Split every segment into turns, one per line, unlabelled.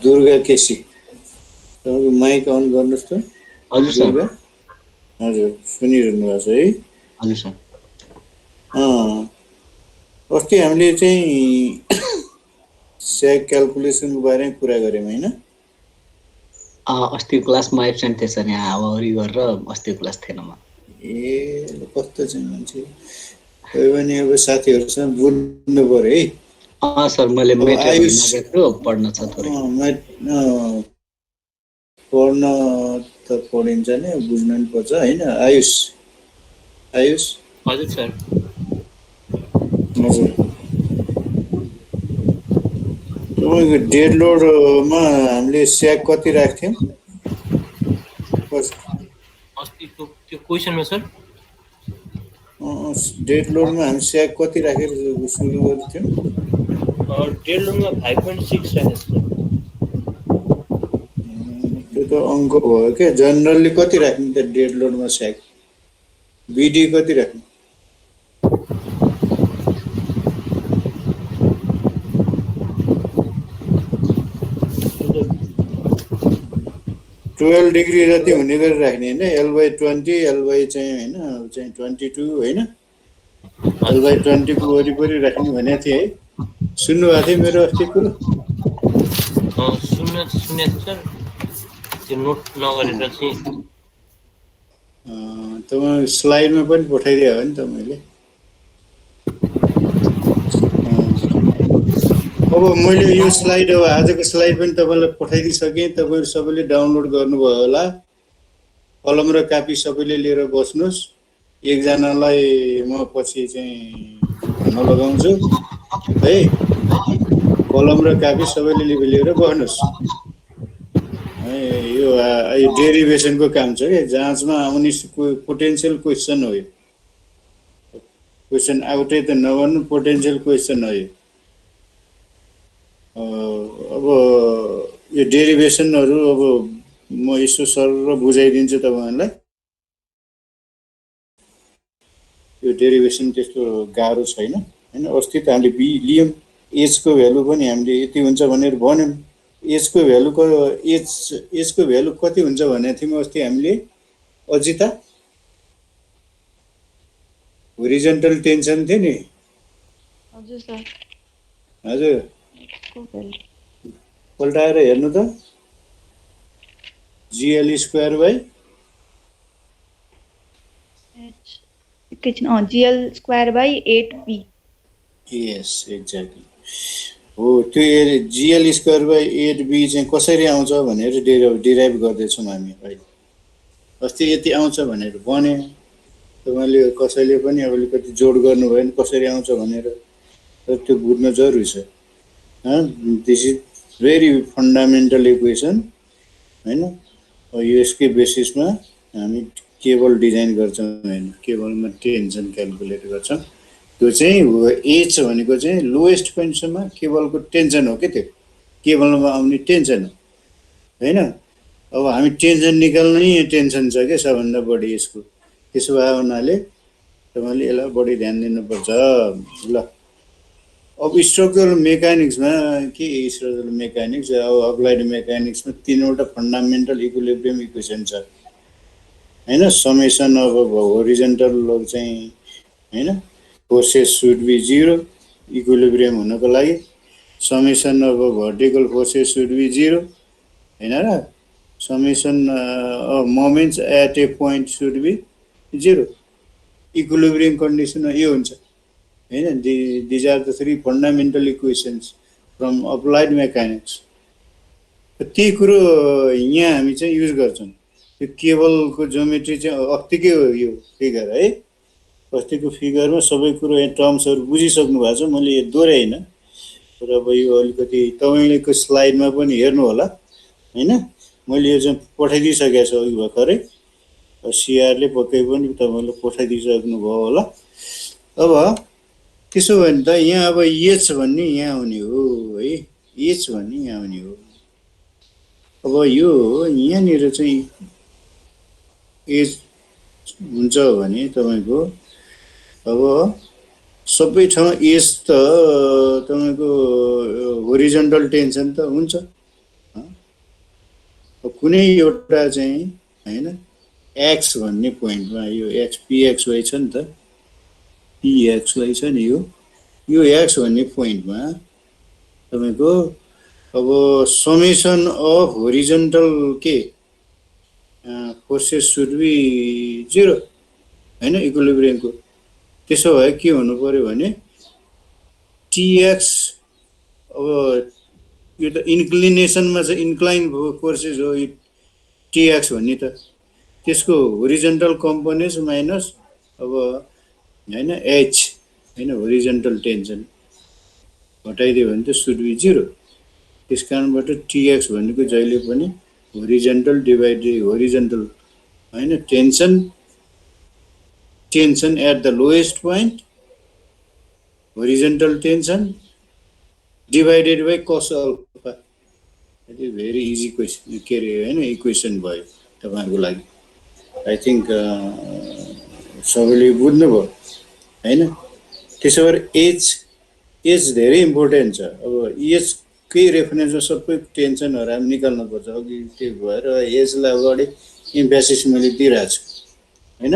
दुर्गा केसी तपाईँको mic on गर्नुहोस् त।
हजुर सर।
दुर्गा हजुर सुनिरहनु भएको छ है?
हजुर सर।
अस्ति हामीले चाहिँ स्याग क्याल्कुलेसनको बारेमा कुरा गऱ्यौँ होइन?
अस्ति क्लासमा एब्सेन्ट थिएँ सर, यहाँ हावाहुरी गरेर अस्ति क्लास थिएन म।
ए कस्तो चाहिँ मान्छे कोही पनि अब साथीहरूसँग बुझ्नु पर्यो है।
सर मैले मेटेरियल मागेको पढ्न छ थोरै।
पढ्न त पढिन्छ नि, बुझ्न नि पर्छ होइन? आयुष
हजुर सर।
हजुर तपाईँको डेड लोडमा हामीले स्याग कति राख्थ्यौँ
अस्ति त्यो क्वेसनमा सर?
डेड लोडमा हामी स्याग कति राखेर सुरु गर्थ्यौँ?
डेड लोडमा 5.6 राखेको छ।
त्यो त अङ्क भयो क्या। जनरली कति राख्ने त डेड लोडमा स्याग? बिडी कति राख्ने? 12 डिग्री जति हुने गरी राख्ने होइन? L/20 L/ चाहिँ होइन चाहिँ 22 होइन? L/20 को वरिपरि राख्ने भनेको थिएँ है। सुन्नुभएको थियो मेरो अस्ति कुरो?
सुनेको सर, त्यो नोट नगरेर चाहिँ।
तपाईँ स्लाइडमा पनि पठाइदियो हो नि त मैले। अब मैले यो स्लाइड अब आजको स्लाइड पनि तपाईँलाई पठाइदिइसकेँ। तपाईँहरू सबैले डाउनलोड गर्नुभयो होला। कलम र कापी सबैले लिएर बस्नुहोस्। एकजनालाई म पछि चाहिँ भन्न लगाउँछु है। कलम र कापी सबैले लिएर बस्नुहोस् है। यो डेरिभेसनको काम छ क्या, जाँचमा आउने पोटेन्सियल क्वेसन हो यो। क्वेसन आउटै त नगर्नु, पोटेन्सियल क्वेसन हो यो। अब यो डेरिभेसनहरू अब म यसो सरर बुझाइदिन्छु तपाईँहरूलाई। यो डेरिभेसन त्यस्तो गाह्रो छैन होइन? अस्ति त हामीले लियौँ, एजको भ्यालु पनि हामीले यति हुन्छ भनेर भन्यौँ। एजको भ्यालु कति हुन्छ भनेको थियौँ अस्ति हामीले अजिता? होरिजन्टल टेन्सन थियो नि।
हजुर सर।
हजुर पल्टाएर हेर्नु त। GL² by
GL²/8B।
Yes exactly हो। त्यो GL²/8B चाहिँ कसरी आउँछ भनेर डिराइभ गर्दैछौँ हामी अहिले। अस्ति यति आउँछ भनेर भने तपाईँले कसैले पनि अब अलिकति जोड गर्नु भएन कसरी आउँछ भनेर, र त्यो बुझ्न जरुरी छ। This is very fundamental equation होइन? यसकै बेसिसमा हामी केबल डिजाइन गर्छौँ होइन? केबलमा टेन्सन क्यालकुलेट गर्छौँ। त्यो चाहिँ एच भनेको चाहिँ लोएस्ट पोइन्टसम्म केबलको टेन्सन हो क्या, त्यो केबलमा आउने टेन्सन हो होइन? अब हामी टेन्सन निकाल्नै टेन्सन छ क्या सबभन्दा बढी यसको। त्यसो भए हुनाले तपाईँले यसलाई बढी ध्यान दिनुपर्छ ल। अब स्ट्रक्चरल मेकानिक्समा के स्ट्रक्चरल मेकानिक्स अब अप्लाइड मेकानिक्समा 3वटा फन्डामेन्टल इक्विलिब्रियम इक्वेसन छ होइन? समेसन अब होरिजन्टल चाहिँ होइन फोर्सेस सुड बी 0 इक्विलिब्रियम हुनको लागि। समेसन अब भर्टिकल फोर्सेस सुड बी 0 होइन र? Summation of moments at a point should be 0 equilibrium कन्डिसनमा यो हुन्छ होइन? These are the 3 fundamental equations from applied mechanics. त्यही कुरो यहाँ हामी चाहिँ युज गर्छौँ। त्यो केबलको ज्योमेट्री चाहिँ अस्तिकै हो यो फिगर है। अस्तिको फिगरमा सबै कुरो यहाँ टर्म्सहरू बुझिसक्नु भएको छ। मैले यो दोहोऱ्याइनँ, तर अब यो अलिकति तपाईँको स्लाइडमा पनि हेर्नु होला होइन? मैले यो चाहिँ पठाइदिइसकेको छु अघि भर्खरै। सिआरले पक्कै पनि तपाईँले पठाइदिइसक्नु भयो होला। अब त्यसो भने त यहाँ अब एच भन्ने यहाँ आउने हो है? एच भन्ने यहाँ आउने हो। अब यो यहाँनिर चाहिँ एच हुन्छ भने तपाईँको अब सबै ठाउँ एच त तपाईँको होरिजन्टल टेन्सन त हुन्छ कुनै एउटा चाहिँ हैन x भन्ने पोइन्टमा यो x pxy छ नि त pxy छ नि यो x भन्ने पोइन्टमा तपाईको अब समेसन अफ होरिजन्टल के फोर्सेस सुड बी 0 हैन इक्विलिब्रियमको त्यसो भए के हुनु पर्यो भने tx अब यो त इन्क्लिनेसनमा चाहिँ इन्क्लाइन फोर्सेस हो tx भन्ने त त्यसको होरिजन्टल कम्पोनेन्ट्स माइनस अब हैन h हैन होरिजन्टल टेन्सन हटाइदियो भने त सुड बी 0 त्यसकारणबाट tx भनेको जहिले पनि होरिजन्टल डिभाइडेड होरिजन्टल हैन tension at the lowest point horizontal tension divided by cos alpha it is very easy question के रे हैन इक्वेसन भयो तपाईहरुको लागि आई थिंक सबैले बुझ्नुभयो हैन त्यसो भएर एज धेरै इम्पोर्टेन्ट छ अब एज के रेफरेन्समा सबै टेन्सनहरु हामी निकाल्नु पर्छ अघि त्यो भएर एजलाई अगाडि इम्फेसिस मैले दिइराछु हैन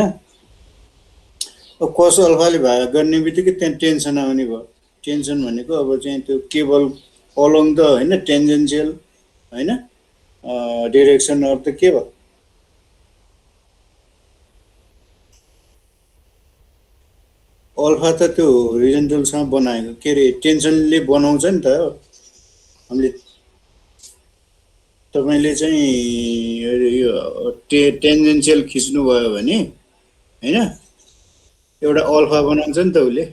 अब cos अल्फाले भाग गर्ने बित्तिकै त्यहाँ टेन्सन आउने भयो टेन्सन भनेको अब चाहिँ त्यो केबल अलोङ द हैन टेन्जेन्शियल हैन direction of the cable alpha त त्यो होरिजन्टलसँग बनाएको के रे टेन्सनले बनाउँछ नि त हामीले तपाईले चाहिँ यो टेन्जेन्शियल खिच्नु भयो भने हैन एउटा अल्फा बनाउँछ नि त उले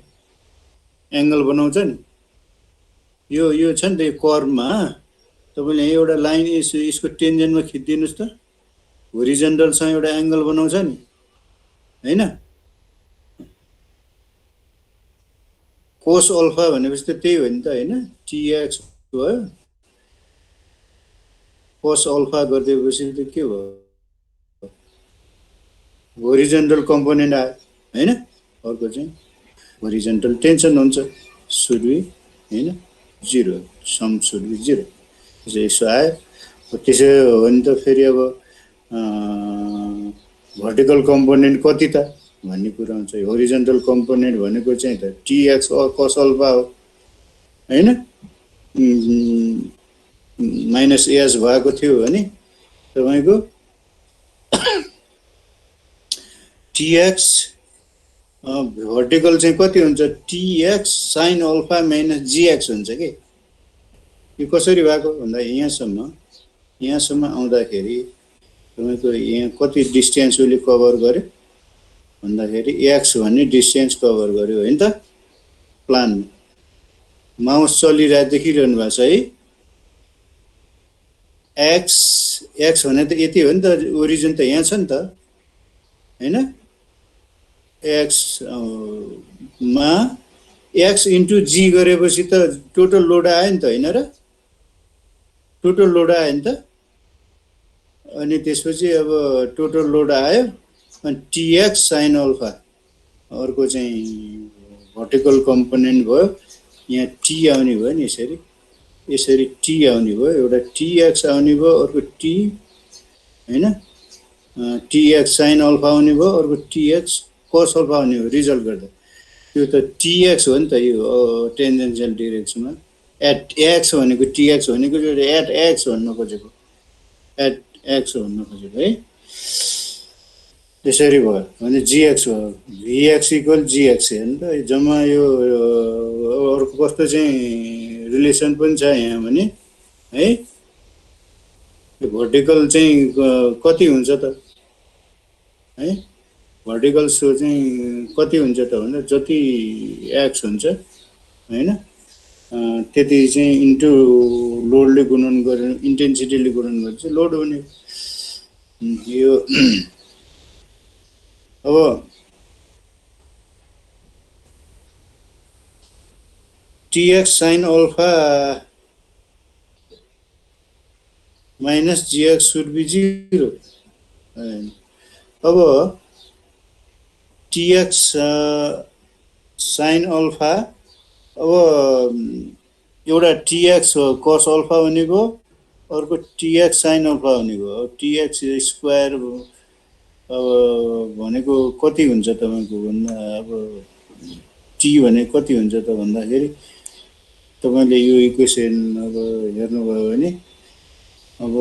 एंगल बनाउँछ नि यो छ नि त यो कर्वमा तपाईले एउटा लाइन यसको टेन्जेन्टमा खिच्दिनुस् त होरिजन्टलसँग एउटा एंगल बनाउँछ नि हैन cos अल्फा भनेपछि त त्यही हो नि त हैन tx भयो cos अल्फा गर्दिएपछि त के भयो होरिजन्टल कम्पोनेन्ट आयो हैन अर्को चाहिँ होरिजन्टल टेन्सन हुन्छ सुड बी हैन 0 सम सुड बी 0 यसो आयो त्यसो हो भने त फेरि अब भर्टिकल कम्पोनेन्ट कति त भन्ने कुरा हुन्छ होरिजन्टल कम्पोनेन्ट भनेको चाहिँ त tx cos अल्फा हो हैन माइनस एस भएको थियो भने तपाईको tx भर्टिकल चाहिँ कति हुन्छ tx sin alpha minus gx हुन्छ के यो कसरी भएको भन्दा यहाँसम्म आउँदाखेरि तपाईको यहाँ कति डिस्टेन्स उले कभर गर्यो भन्दाखेरि x भन्ने डिस्टेन्स कभर गर्यो हैन त प्लान माउस चलिरहेको देखिरहनु भएको छ है x भने त यति हो नि त ओरिजिन त यहाँ छ नि त हैन x मा x इन्टु g गरेपछि त टोटल लोड आयो नि त हैन र टोटल लोड आयो नि त अनि त्यसपछि अब टोटल लोड आयो अनि tx sin अल्फा अर्को चाहिँ भर्टिकल कम्पोनेन्ट भयो यहाँ t आउने भयो नि यसरी t आउने भयो एउटा tx आउने भयो अर्को t हैन tx sin अल्फा आउने भयो अर्को tx cos अल्फा आउने हो रिजल्ट गर्दा यो त tx हो नि त यो टेन्जेन्शियल डाइरेक्सनमा एट x भनेको tx भनेको एट x भन्न खोजेको एट x भन्न खोजेको है त्यसरी भयो भने gx हो vx इक्वल gx हैन त जम्मा यो अर्को कस्तो चाहिँ रिलेसन पनि छ यहाँ भने है यो भर्टिकल चाहिँ कति हुन्छ त है भर्टिकल सो चाहिँ कति हुन्छ त भन्दा जति x हुन्छ हैन त्यति चाहिँ इन्टु लोडले गुणन गरेर इन्टेन्सिटीले गुणन गरेर चाहिँ लोड हुने यो अब tx sin alpha minus gx should be 0 अब tx sin अल्फा अब एउटा tx cos अल्फा भनेको अर्को टिएक्स साइन अल्फा हुने भयो। टिएक्स स्क्वायर अब भनेको कति हुन्छ तपाईँको भन्दा अब टी भने कति हुन्छ त भन्दाखेरि तपाईँले यो इक्वेसन अब हेर्नुभयो भने अब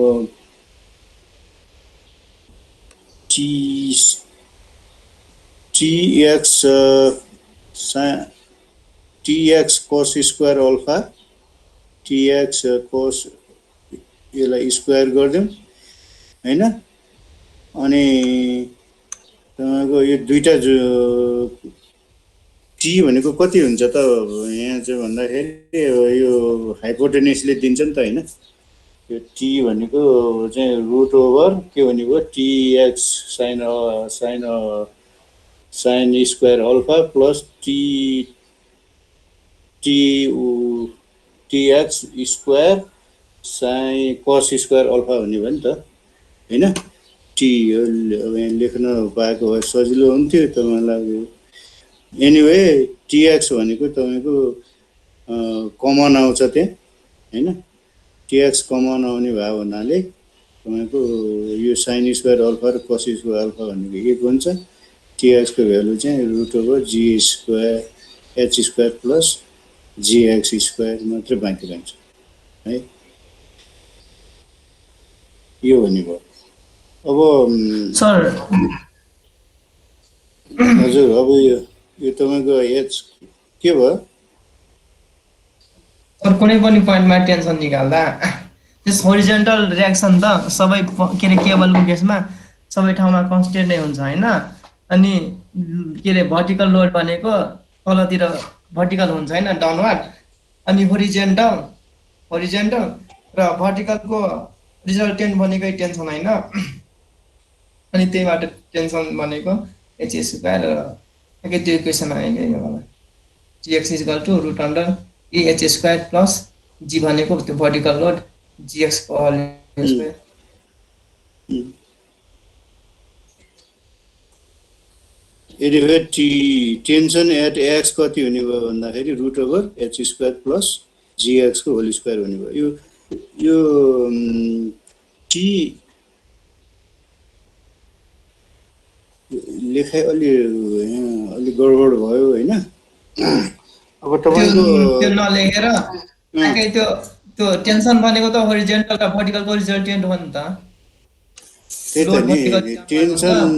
टिएक्स कोस स्क्वायर अल्फा टिएक्स कोस यसलाई स्क्वायर गरिदिउँ हैन अनि तपाईँको यो दुईटा टी भनेको कति हुन्छ त यहाँ चाहिँ भन्दाखेरि यो हाइपोटेन्युसले दिन्छ नि त हैन यो टी भनेको चाहिँ रुट ओभर के भनेको टिएक्स sine square alpha plus टिएक्स square sine cos square alpha हुने भयो नि त हैन टी अब यहाँ लेख्न पाएको भए सजिलो हुन्थ्यो तपाईँलाई। एनिवे टिएक्स भनेको तपाईँको कमन आउँछ त्यहाँ हैन टिएक्स कमन आउने भयो हुनाले तपाईँको यो साइन स्क्वायर अल्फा र कस स्क्वायर अल्फा भनेको एक हुन्छ। टिएक्सको भ्यालु चाहिँ root over g square h square plus g x square मात्रै बाँकी रहन्छ है यो हुने भयो। अब
सर
हजुर अब यो तपाईँको एच के भयो
सर कुनै पनि पोइन्टमा टेन्सन निकाल्दा त्यस होरिजेन्टल रियाक्सन त सबै के अरे केबलको केसमा सबै ठाउँमा कन्स्टेन्ट नै हुन्छ हैन अनि के अरे भर्टिकल लोड भनेको तलतिर भर्टिकल हुन्छ हैन डाउनवार्ड अनि होरिजेन्टल र भर्टिकलको रिजल्टेन्ट भनेकै टेन्सन हैन अनि त्यहीबाट टेन्सन भनेको एच स्क्वायर एकै त्यो इक्वेसन आयो नि यो वाला g x equal to root under h square plus g भनेको त्यो भर्टिकल लोड जीएक्स को whole square
anyway tension at x कति हुने भयो भन्दाखेरि root over h square plus g x को होल स्क्वायर हुने भयो। यो टी लेखाइ अलि गडबड भयो हैन अब तपाईको
त्यो नलेखेर एकै त्यो टेन्सन भनेको त होरिजेन्टल र भर्टिकल को रिजल्टेन्ट हो नि त
त्यही त नि टेन्सन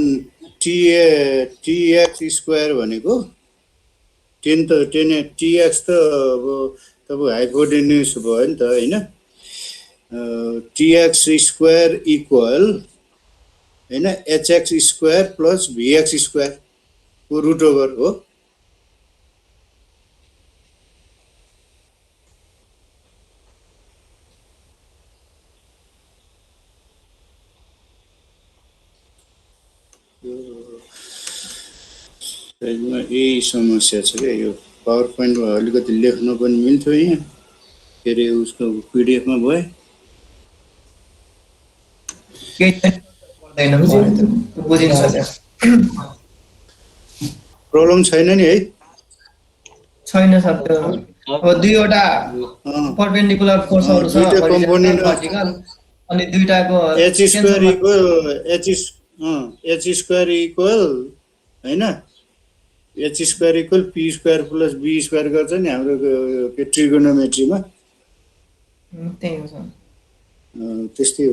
टिएक्स स्क्वायर भनेको टिएक्स त अब तपाईको हाइपोटेन्युस भयो नि त हैन टिएक्स स्क्वायर इक्वल हैन एचएक्स स्क्वायर प्लस भिएक्स स्क्वायर को रुट ओभर हो। यही समस्या छ क्या यो पावर पोइन्टमा अलिकति लेख्न पनि मिल्थ्यो यहाँ के अरे उसको पिडिएफमा भयो प्रब्लम छैन नि है
छैन सर त्यो अब दुईवटा परपेन्डिकुलर फोर्सहरु छ
कम्पोनेन्ट
भर्टिकल अनि दुईटाको
एच स्क्वायर इक्वल हैन H square equal P square plus B square गर्छ नि हाम्रो के ट्रिगोनोमेट्रीमा
त्यही हो सर
त्यस्तै हो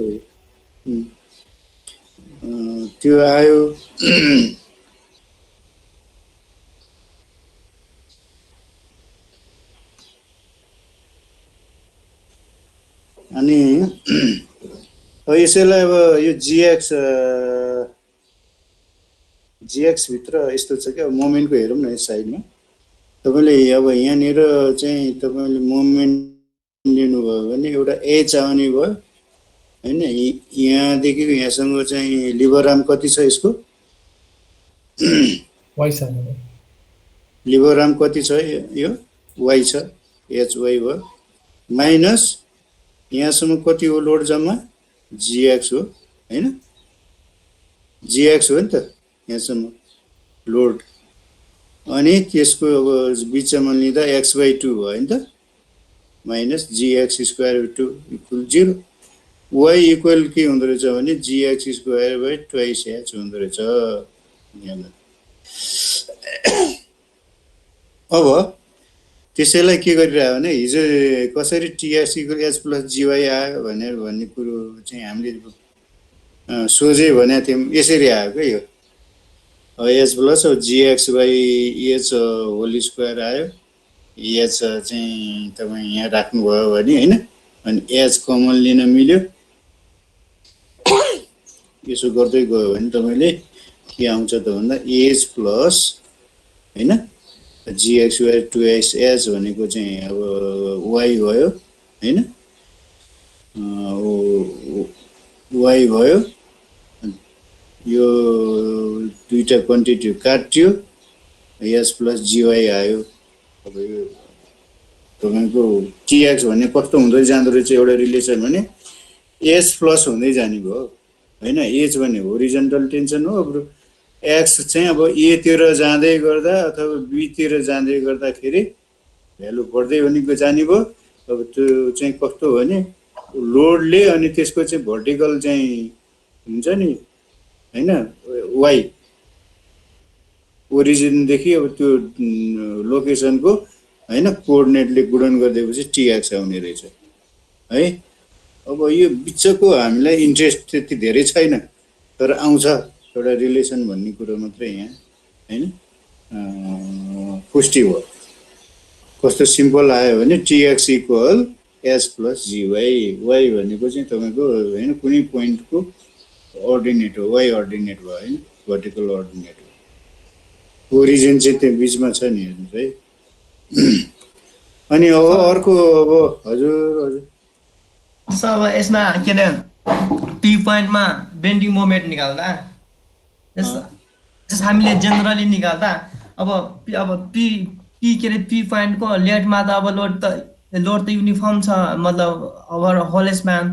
त्यो आयो अनि यसैलाई अब यो जीएक्स भित्र यस्तो छ क्या मोमेन्टको हेरौँ न यस साइडमा तपाईले अब यहाँनिर चाहिँ तपाईले मोमेन्ट लिनुभयो भने एउटा एच आउने भयो हैन यहाँदेखि यहाँसम्म चाहिँ लिभर आर्म कति छ यसको
वाइ छ
लिभर आर्म कति छ यो वाइ छ एच वाइ भयो माइनस यहाँसम्म कति हो लोड जम्मा जीएक्स हो हैन जीएक्स हो नि त यहाँसम्म लोड अनि त्यसको अब बिचमा लिँदा x/2 भयो नि त minus GX square to equal 0 y equal के हुँदो रहेछ भने gx square by twice h हुँदो रहेछ यहाँलाई। अब त्यसैलाई के गरिरह्यो भने हिजो कसरी टीएक्स इक्वल h प्लस जीवाई आयो भन्ने कुरो चाहिँ हामीले सोझै भनेको थियौँ, यसरी आयो क्या यो h plus GX by h whole square आयो। h चाहिँ तपाईँ यहाँ राख्नुभयो भने होइन, अनि h कमन लिन मिल्यो। यसो गर्दै गयो भने तपाईँले के आउँछ त भन्दा h प्लस होइन gx बाई ट्वाइस h भनेको चाहिँ अब y भयो होइन, y भयो। यो दुईटा क्वान्टिटी काट्यो, h प्लस जीवाई आयो। अब यो तपाईँको टीएक्स भन्ने कस्तो हुँदै जाँदो रहेछ एउटा रिलेसन भने h प्लस हुँदै जाने भयो होइन। h भने होरिजेन्टल टेन्सन हो। अब एक्स चाहिँ अब एतिर जाँदै गर्दा अथवा बीतिर जाँदै गर्दाखेरि भ्यालु बढ्दै भनेको जाने भयो। अब त्यो चाहिँ कस्तो हो भने लोडले अनि त्यसको चाहिँ भर्टिकल चाहिँ हुन्छ नि होइन, वाइ ओरिजिनदेखि अब त्यो लोकेसनको होइन कोअर्डिनेटले गुणन गरिदिएपछि टीएक्स आउने रहेछ है। अब यो बिचको हामीलाई इन्ट्रेस्ट त्यति धेरै छैन, तर आउँछ एउटा रिलेसन भन्ने कुरो मात्रै यहाँ होइन पुष्टि भयो। कस्तो सिम्पल आयो भने T x equal h plus g y, y भनेको चाहिँ तपाईँको होइन कुनै पोइन्टको अर्डिनेट हो, वाई अर्डिनेट भयो होइन, भर्टिकल अर्डिनेट हो। ओरिजिन चाहिँ त्यो बिचमा छ नि हेर्नुहोस् है। अनि अब अर्को अब हजुर हजुर
अब यसमा के अरे पी पोइन्टमा बेन्डिङ मोमेन्ट निकाल्दा हामीले जेनरली निकाल्दा अब पी के अरे पी पोइन्टको लेटमा त अब लोड त युनिफर्म छ, मतलब ओभर होल स्प्यान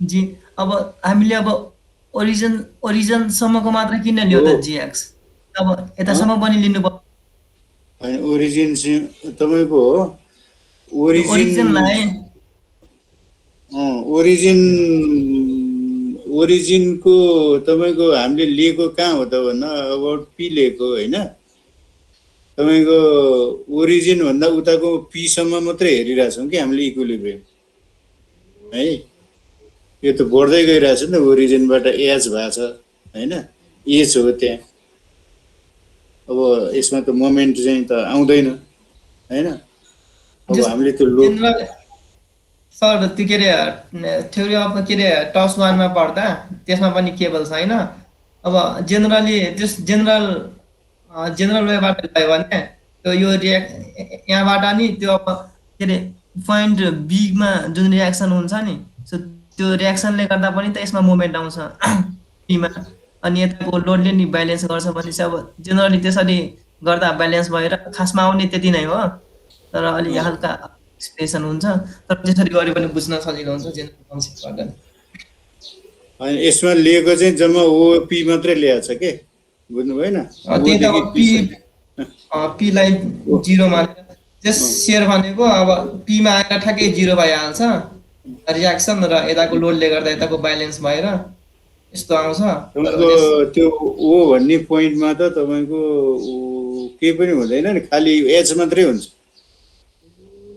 जी। अब हामीले अब ओरिजिनसम्मको मात्र किन लियो त जीएक्स, अब यतासम्म पनि लिनु पर्छ
होइन। ओरिजिन चाहिँ तपाईँको ओरिजिनको तपाईँको हामीले लिएको कहाँ हो त भन्दा अबाउट पी लिएको होइन। तपाईँको ओरिजिन भन्दा उताको पीसम्म मात्रै हेरिरहेछौँ कि हामीले इक्विलिब्रियम है। यो त बढ्दै गइरहेछ नि त, ओरिजिनबाट एच भएको छ होइन, एच हो त्यहाँ। अब यसमा त मोमेन्ट चाहिँ त आउँदैन होइन। अब हामीले त्यो
सर त्यो के अरे थ्योरी अफ के अरे टस वानमा पढ्दा त्यसमा पनि केबल छैन। अब जेनरली त्यस जेनरल वेबाट गयो भने त्यो यो यहाँबाट नि त्यो अब के अरे पोइन्ट बीमा जुन रियाक्सन हुन्छ नि त्यो रियाक्सनले गर्दा पनि त यसमा मोमेन्ट आउँछ पीमा, अनि यताको लोडले नि ब्यालेन्स गर्छ भने चाहिँ अब जेनरली त्यसरी गर्दा ब्यालेन्स भएर खासमा आउने त्यति नै हो, तर अलि हल्का एक्सप्रेसन हुन्छ, तर त्यसरी गरे पनि बुझ्न सजिलो हुन्छ जेनरल कन्सेप्टबाट।
अनि यसमा लिएको चाहिँ जम्मा ओपी मात्रै ल्याएको छ के, बुझ्नु भएन?
त्यही त पीलाई जिरो मानेर त्यस सेयर भनेको अब पीमा आएर ठ्याक्कै जिरो भइहाल्छ रियाक्सन, र यताको लोडले गर्दा यताको ब्यालेन्स भएर यस्तो आउँछ।
त्यो ओ भन्ने पोइन्टमा त तपाईँको केही पनि हुँदैन नि, खालि एच मात्रै हुन्छ,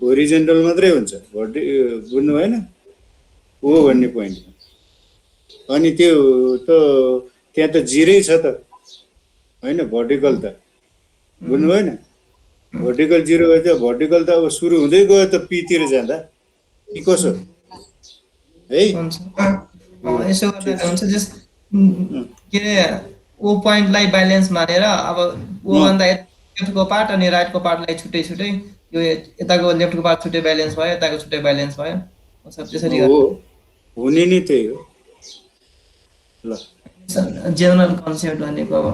होरिजेन्टल मात्रै हुन्छ, बुझ्नु भएन? ओ भन्ने पोइन्टमा अनि त्यो त त्यहाँ त जिरै छ त होइन, भर्टिकल त बुझ्नु भएन? भर्टिकल जिरो भएछ, भर्टिकल त अब सुरु हुँदै गयो त पीतिर जाँदा कि कसो है।
यसो गर्दा हुन्छ जस के अरे ओ पोइन्टलाई ब्यालेन्स मानेर अब ओ भन्दा लेफ्टको पार्ट अनि राइटको पार्टलाई छुट्टै छुट्टै, यो यताको लेफ्टको पार्ट छुट्टै ब्यालेन्स भयो, यताको छुट्टै ब्यालेन्स भयो, त्यसरी
हुने नि त्यही हो। ल
जेनरल कन्सेप्ट भनेको अब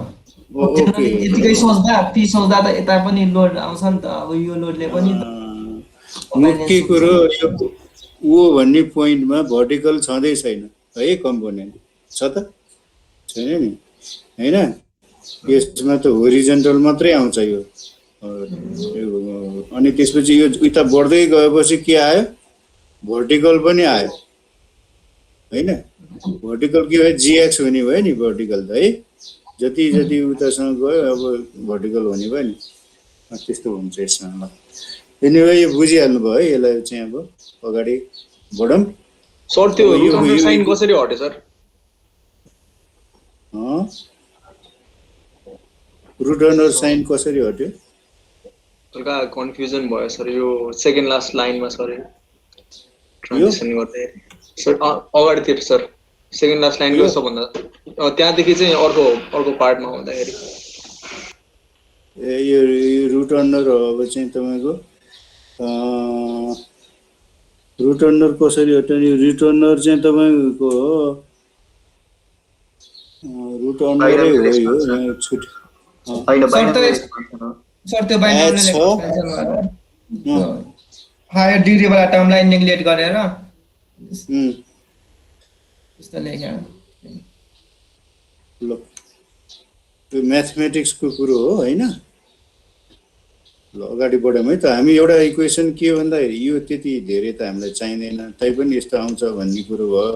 यतिकै सोच्दा पी सोच्दा त यता पनि लोड आउँछ नि त, अब यो लोडले पनि
मुख्य कुरो यो ओ भन्ने पोइन्टमा भर्टिकल छँदै छैन है, कम्पोनेन्ट छ त छैन नि होइन। यसमा त होरिजेन्टल मात्रै आउँछ यो, अनि त्यसपछि यो उता बढ्दै गएपछि के आयो, भर्टिकल पनि आयो हैन भर्टिकल के भयो जीएक्स हुने भयो नि भर्टिकल त है जति जति उतासँग गयो अब भर्टिकल हुने भयो नि त्यस्तो हुन्छ यसमा ल एनिवे यो बुझिहाल्नु भयो है यसलाई चाहिँ अब अगाडि बढौँ
सर त्यो रुट अन्डर साइन कसरी हट्यो सर
रुट अन्डर साइन कसरी हट्यो
हल्का कन्फ्युजन भयो सर यो सेकेन्ड लास्ट लाइनमा सर ट्रान्जिसन गर्दै सर अगाडितिर सर सेकेन्ड लास्ट लाइनको सबभन्दा त्यहाँदेखि चाहिँ अर्को पार्टमा हुँदाखेरि
यो रुट अन्डर हो अब चाहिँ तपाईँको रुट अन्डर कसरी हट्यो नि रुट अन्डर चाहिँ तपाईँको रुट अन्डरै हो यो छुट
सर त्यो बाइनोमियल हायर डिग्री वाला टर्मलाई नेग्लेक्ट गरेर त्यस्तो लेख्या
ल त्यो म्याथमेटिक्सको कुरो हो हैन ल अगाडि बढौँ है त हामी एउटा इक्वेसन के भन्दाखेरि यो त्यति धेरै त हामीलाई चाहिँदैन तैपनि यस्तो आउँछ भन्ने कुरो भयो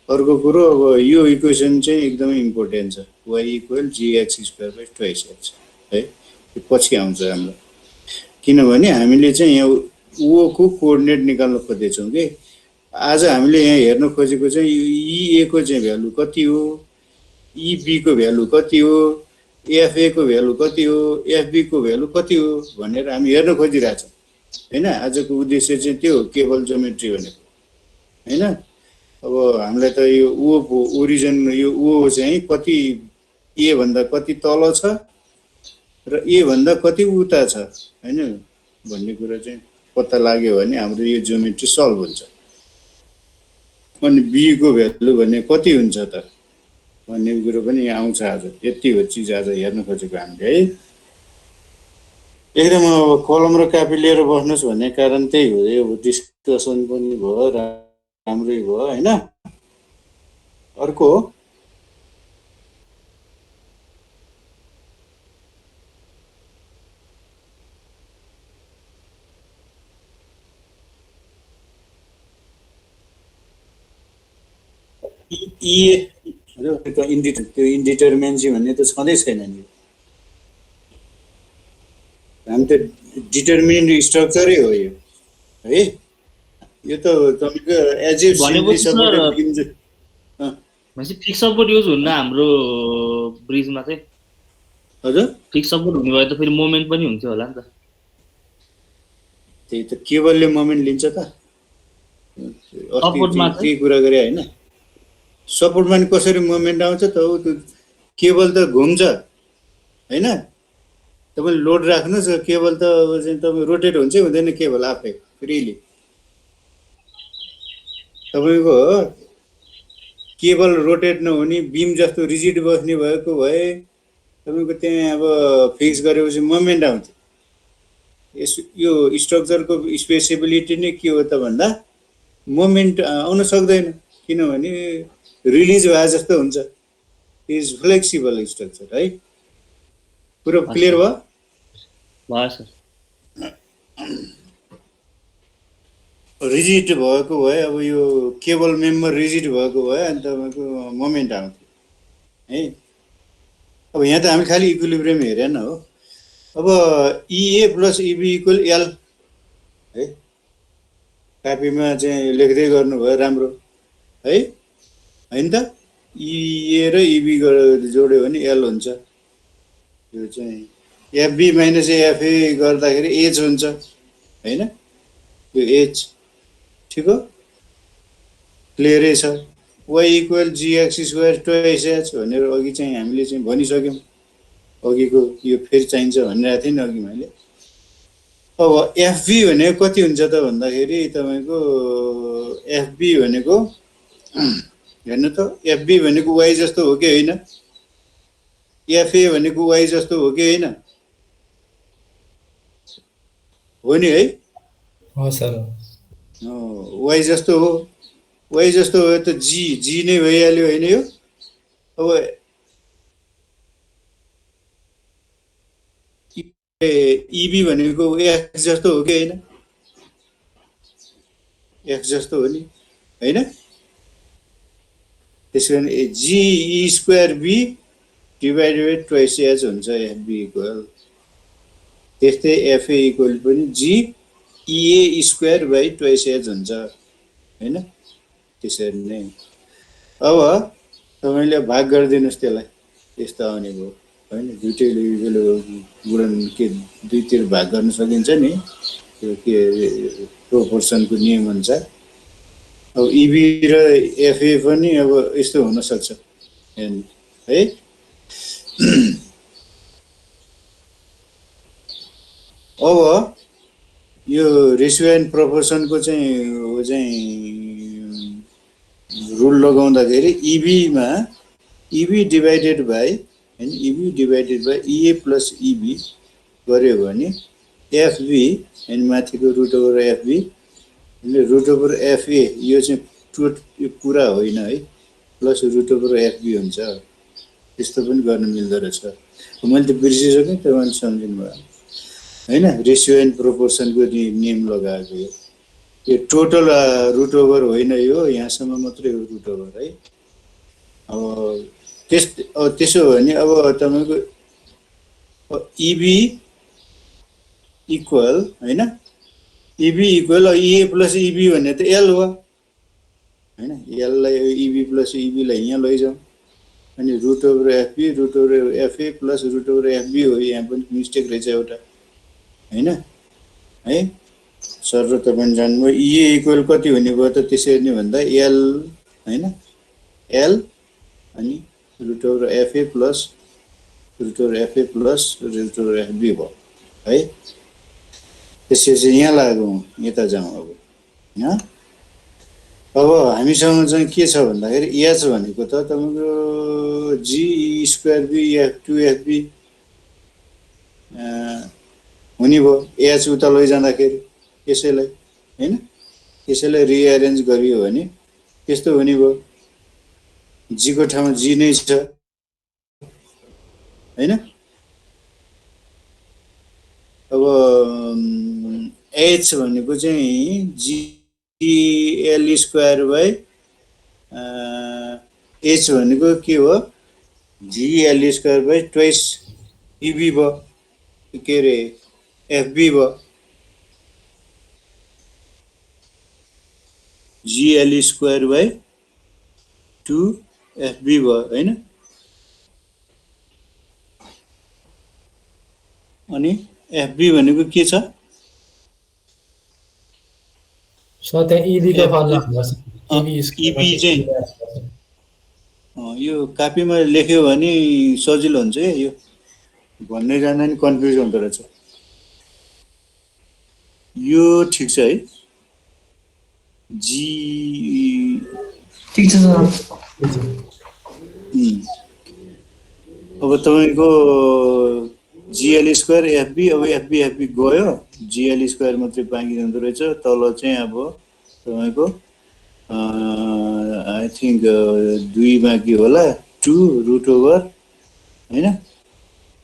अर्को कुरो अब यो इक्वेसन चाहिँ एकदमै इम्पोर्टेन्ट छ y = gx² / 2x है यो पछि आउँछ हाम्रो किनभने हामीले चाहिँ यहाँ ओ को कोअर्डिनेट निकाल्न खोजेछौँ कि आज हामीले यहाँ हेर्न खोजेको चाहिँ e a को चाहिँ भ्यालु कति हो e b को भ्यालु कति हो f a को भ्यालु कति हो f b को भ्यालु कति हो भनेर हामी हेर्न खोजिरहेछौँ हैन आजको उद्देश्य चाहिँ त्यो हो केवल ज्योमेट्री भनेको हैन अब हामीलाई त यो ओ ओरिजिन यो ओ चाहिँ कति ए भन्दा कति तल छ र ए भन्दा कति उता छ हैन भन्ने कुरा चाहिँ पत्ता लाग्यो भने हाम्रो यो ज्योमेट्री सल्भ हुन्छ अनि बी को भ्यालु भने कति हुन्छ त भन्ने कुरो पनि आउँछ आज यति हो चीज आज हेर्न खोजेको हामीले है एकदम अब कलम र कापी लिएर बस्नुस् भन्ने कारण त्यही हो यो डिस्कसन पनि भयो राम्रै भयो हैन अर्को त्यो इन्डिटरमिनेन्सी भन्ने त छँदै छैन नि हामी त डिटरमिनेन्ट स्ट्रक्चरै हो यो है यो त तपाईको एज इफ
भनेपछि फिक्स सपोर्ट युज हुन्न हाम्रो ब्रिजमा चाहिँ
हजुर
फिक्स सपोर्ट हुने भए त फेरि मोमेन्ट पनि हुन्थ्यो होला नि त
त्यही त केबलले मोमेन्ट लिन्छ त
सपोर्टमा
के कुरा गरे हैन सपोर्टमा नि कसरी मोमेन्ट आउँछ त हो त्यो केबल त घुम्छ हैन तपाईले लोड राख्नुस् केबल त चाहिँ तपाई रोटेट हुन्छै हुँदैन केबल आफै फ्रीली तपाईको केबल रोटेट नहुने बीम जस्तो रिजिड बस्ने भएको भए तपाईको त्यहाँ अब फिक्स गरेपछि मोमेन्ट आउँछ यो स्ट्रक्चरको स्पेसिबिलिटी नै के हो त भन्दा मोमेन्ट आउन सक्दैन किनभने रिलिज भए जस्तो हुन्छ इज फ्लेक्सिबल स्ट्रक्चर है पुरो क्लियर भयो
सर
रिजिड भएको भए अब यो केबल मेम्बर रिजिड भएको भए अनि तपाईको मोमेन्ट आउँथ्यो है अब यहाँ त हामी खाली इक्विलिब्रियम हेरेन हो अब EA + EB = L है कापीमा चाहिँ लेख्दै गर्नुभयो राम्रो है हैन त EA र EB जोड्यो भने L हुन्छ यो चाहिँ FB - FA गर्दाखेरि H हुन्छ हैन यो H ठीक हो क्लियरै छ y = gx² 2h भनेर अघि चाहिँ हामीले चाहिँ भनिसक्यौं अघिको यो फेरि चाहिन्छ भनिरहेको थिएँ नि अघि मैले अब FB भनेको कति हुन्छ त भन्दाखेरि तपाईको FB भनेको हेर्नु त FB भनेको y जस्तो हो कि हैन FA भनेको y जस्तो हो कि हैन हो नि है
हो सर
y जस्तो हो y जस्तो हो त g नै भइहाल्यो हैन यो अब EB भनेको x जस्तो हो कि हैन एक्स जस्तो हो नि हैन त्यसकारण g square b divided twice h हुन्छ एफबी इक्वल त्यस्तै एफए इक्वल पनि जी इए स्क्वायर बाई ट्वाइस एच हुन्छ हैन त्यसरी नै अब तपाईले भाग गरिदिनुस् त्यसलाई त्यस्तो आउने भयो हैन दुईटैले गुणन के दुईतिर भाग गर्न सकिन्छ नि त्यो के प्रोपोर्सनको नियम अनुसार अब इबी र एफए पनि अब यस्तो हुन सक्छ है अब यो रेसियो एन्ड प्रोपोर्सनको चाहिँ रुल लगाउँदाखेरि इबीमा इबी डिभाइडेड बाई हैन इबी डिभाइडेड बाई इए प्लस इबी गर्यो भने एफबी अनि माथिको root over FB root over FA यो चाहिँ यो पुरा होइन है प्लस रुट ओभर एफबी हुन्छ त्यस्तो पनि गर्न मिल्दो रहेछ मैले त बिर्सिसकेँ तपाईँले सम्झिनु भयो हैन रेसियो एन्ड प्रोपोर्सनको नियम लगाएको यो टोटल रुट ओभर होइन यो यहाँसम्म मात्रै हो रुट ओभर है अब त्यसो हो भने अब तपाईँको इबी इक्वल हैन इबी इक्वल इए प्लस इबी भन्ने त एल हो हैन एललाई इबी प्लस इबीलाई यहाँ लैजाउँ अनि root over FB root over FA plus root over FB हो यहाँ पनि मिस्टेक रहेछ एउटा हैन है सर र तपाईले जान्नुभयो इए इक्वल कति हुने भयो त त्यसरी नै भन्दा एल हैन एल अनि root over FA plus root over FB भयो है त्यसपछि यहाँ लागौँ यता जाउँ अब हैन अब हामीसँग चाहिँ के छ भन्दाखेरि एच भनेको त तपाईको जी स्क्वायर बी एफ 2 एफबी हुने भयो एच उता लैजाँदाखेरि यसैलाई हैन यसैलाई रिअरेन्ज गरियो भने त्यस्तो हुने भयो जी को ठाउँमा जी नै छ हैन अब एच भनेको चाहिँ G L square by H भनेको के हो G L square by twice EB भयो के अरे एफबी भयो G L square by 2 FB भयो हैन अनि एफबी भनेको के छ
सो त्यहाँ इबी को फर्मुला हुन्छ
इबी चाहिँ यो कापीमा लेख्यो भने सजिलो हुन्छ है यो भन्ने जान्दा नि कन्फ्युज हुँदो रहेछ यो ठीक छ है जी
ठीक छ सर
अब तपाईको जीएल स्क्वायर एफबी अब एफबी गयो जीएल स्क्वायर मात्रै बाँकी रहँदो रहेछ तल चाहिँ अब तपाईको आई थिंक 2 बाँकी होला 2 रुट ओभर हैन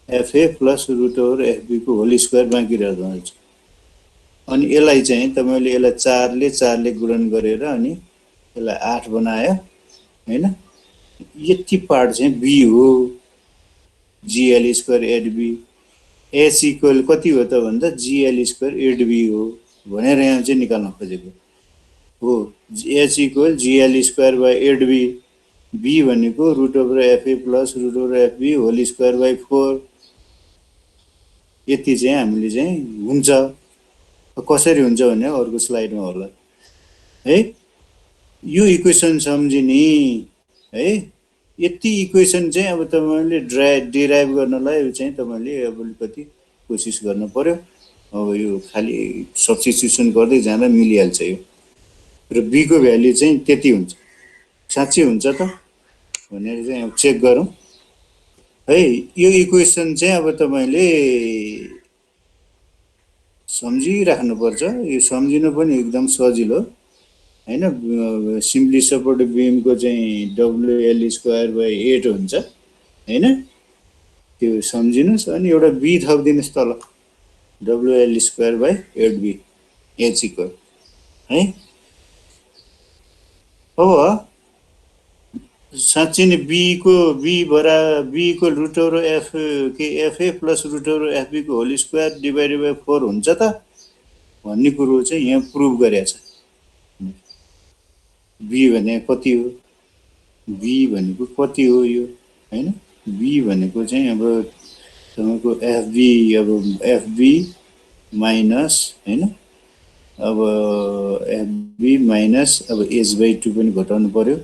FA plus root over FB को होल स्क्वायर बाँकी रहँदो रहेछ अनि यसलाई चाहिँ तपाईले यसलाई 4 ले गुणन गरेर अनि यसलाई 8 बनायो हैन यति पार्ट चाहिँ बी हो जीएल स्क्वायर एडबी एच इक्वल कति हो त भन्दा जीएल स्क्वायर एडबी हो भनेर यहाँ चाहिँ निकाल्न खोजेको हो h equal g l square by a d b b भनेको root over FA plus root over f b whole square by 4 यति चाहिँ हामीले चाहिँ हुन्छ कसरी हुन्छ भने अर्को स्लाइडमा होला है यो इक्वेसन सम्झिने है यति इक्वेसन चाहिँ अब तपाईले डिराइभ गर्नलाई चाहिँ तपाईले अब अलिकति कोसिस गर्न पर्यो अब यो खाली सब्स्टिट्युसन गर्दै जाँदा मिलिहाल्छ यो र बी को भ्यालु चाहिँ त्यति हुन्छ साच्चै हुन्छ त भनेर चाहिँ अब चेक गरौँ है यो इक्वेसन चाहिँ अब तपाईले सम्झिराख्नुपर्छ यो सम्झिनु पनि एकदम सजिलो हैन सिम्पली सपोर्ट बीम को चाहिँ डब्ल्युएल स्क्वायर बाई 8 हुन्छ हैन त्यो सम्झिनुस् अनि एउटा बी थप्दिनुस् तल डब्ल्युएल square by 8 b h equal है अब साँच्चै नै बी को रुट ओभर एफ के f a plus root over FB को होल स्क्वायर डिभाइडेड बाई 4 हुन्छ त भन्ने कुरो चाहिँ यहाँ प्रुभ गरेछ। बी भने कति हो, बी भनेको कति हो यो हैन, बी भनेको चाहिँ अब तपाईको एफबी माइनस हैन, अब एफबी माइनस अब h/2 पनि घटाउनु पर्यो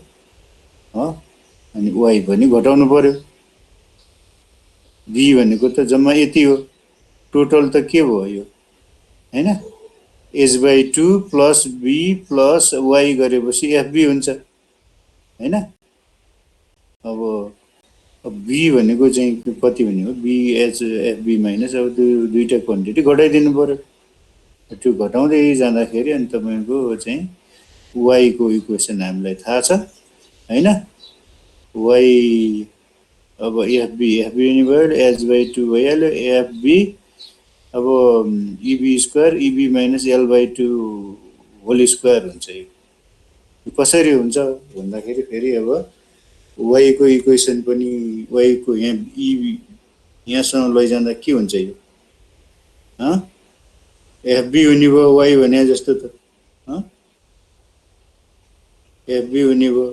अनि y पनि घटाउनु पर्यो। बी भनेको त जम्मा यति हो, टोटल त के भयो यो हैन, h/2 plus B plus y गरेपछि एफबी हुन्छ हैन। अब बी भनेको चाहिँ कति भने हो, बी एच एफबी माइनस अब दुईटा क्वान्टिटी घटाइदिनु पर्यो। त्यो घटाउँदै जाँदाखेरि अनि तपाईको चाहिँ y को इक्वेसन हामीलाई थाहा छ हैन। y अब एफबी नि भयो, h/2 भइहाल्यो, एफबी अब इबी स्क्वायर इबी माइनस l/2 होल स्क्वायर हुन्छ। यो कसरी हुन्छ भन्दाखेरि फेरि अब y को इक्वेसन पनि y को यहाँ इबी यहाँसम्म लैजाँदा के हुन्छ यो एफबी हुने भयो y भने जस्तो त एफबी हुने भयो।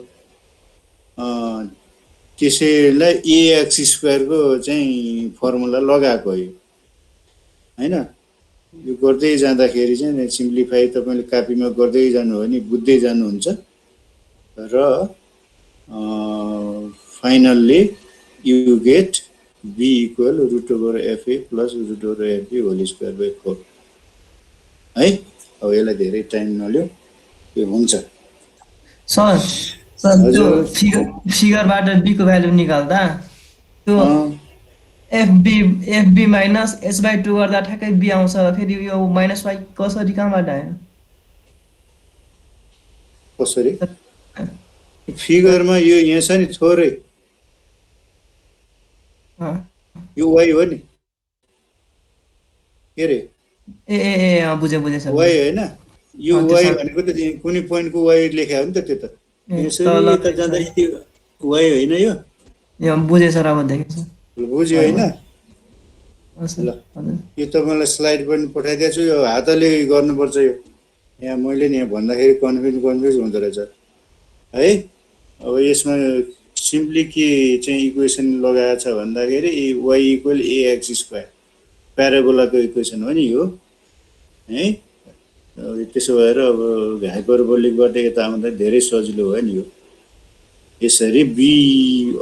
त्यसैलाई ax स्क्वायर को चाहिँ फर्मुला लगाएको यो हैन। यो गर्दै जाँदाखेरि चाहिँ सिम्प्लिफाई तपाईले कपीमा गर्दै जानु हो भने बुझ्दै जानुहुन्छ र finally you get b equal root over fa plus root over fb whole square by 4 है। अब यसलाई धेरै टाइम नलियो, यो हुन्छ।
सर त्यो फिगरबाट b को भ्यालु निकाल्दा त्यो एफबी माइनस h/2 गर्दा ठ्याक्कै b आउँछ। फेरि यो माइनस y कसरी कहाँबाट आयो?
कसरी फिगरमा यो यहाँ छ नि थोरै यो y हो नि के रे
ए बुझे सर,
y हैन। यो y भनेको त कुनै पोइन्टको y लेख्या हो नि त, त्यो त यसरी त जाँदा त्यो y हैन। यो
बुझे सर, अब देखेँ सर,
बुझ्यो हैन। ल यो तपाईलाई स्लाइड पनि पठाइदिएको छु, यो हातले गर्नुपर्छ। यो यहाँ मैले नि यहाँ भन्दाखेरि कन्फ्युज हुँदो रहेछ है। अब यसमा सिम्पली के चाहिँ इक्वेसन लगाएको छ भन्दाखेरि y इक्वल ax स्क्वायर प्याराबोलाको इक्वेसन हो नि यो है। त्यसो भएर अब हाइपरबोलिकबाट यता आउँदा धेरै सजिलो भयो नि यो। यसरी बी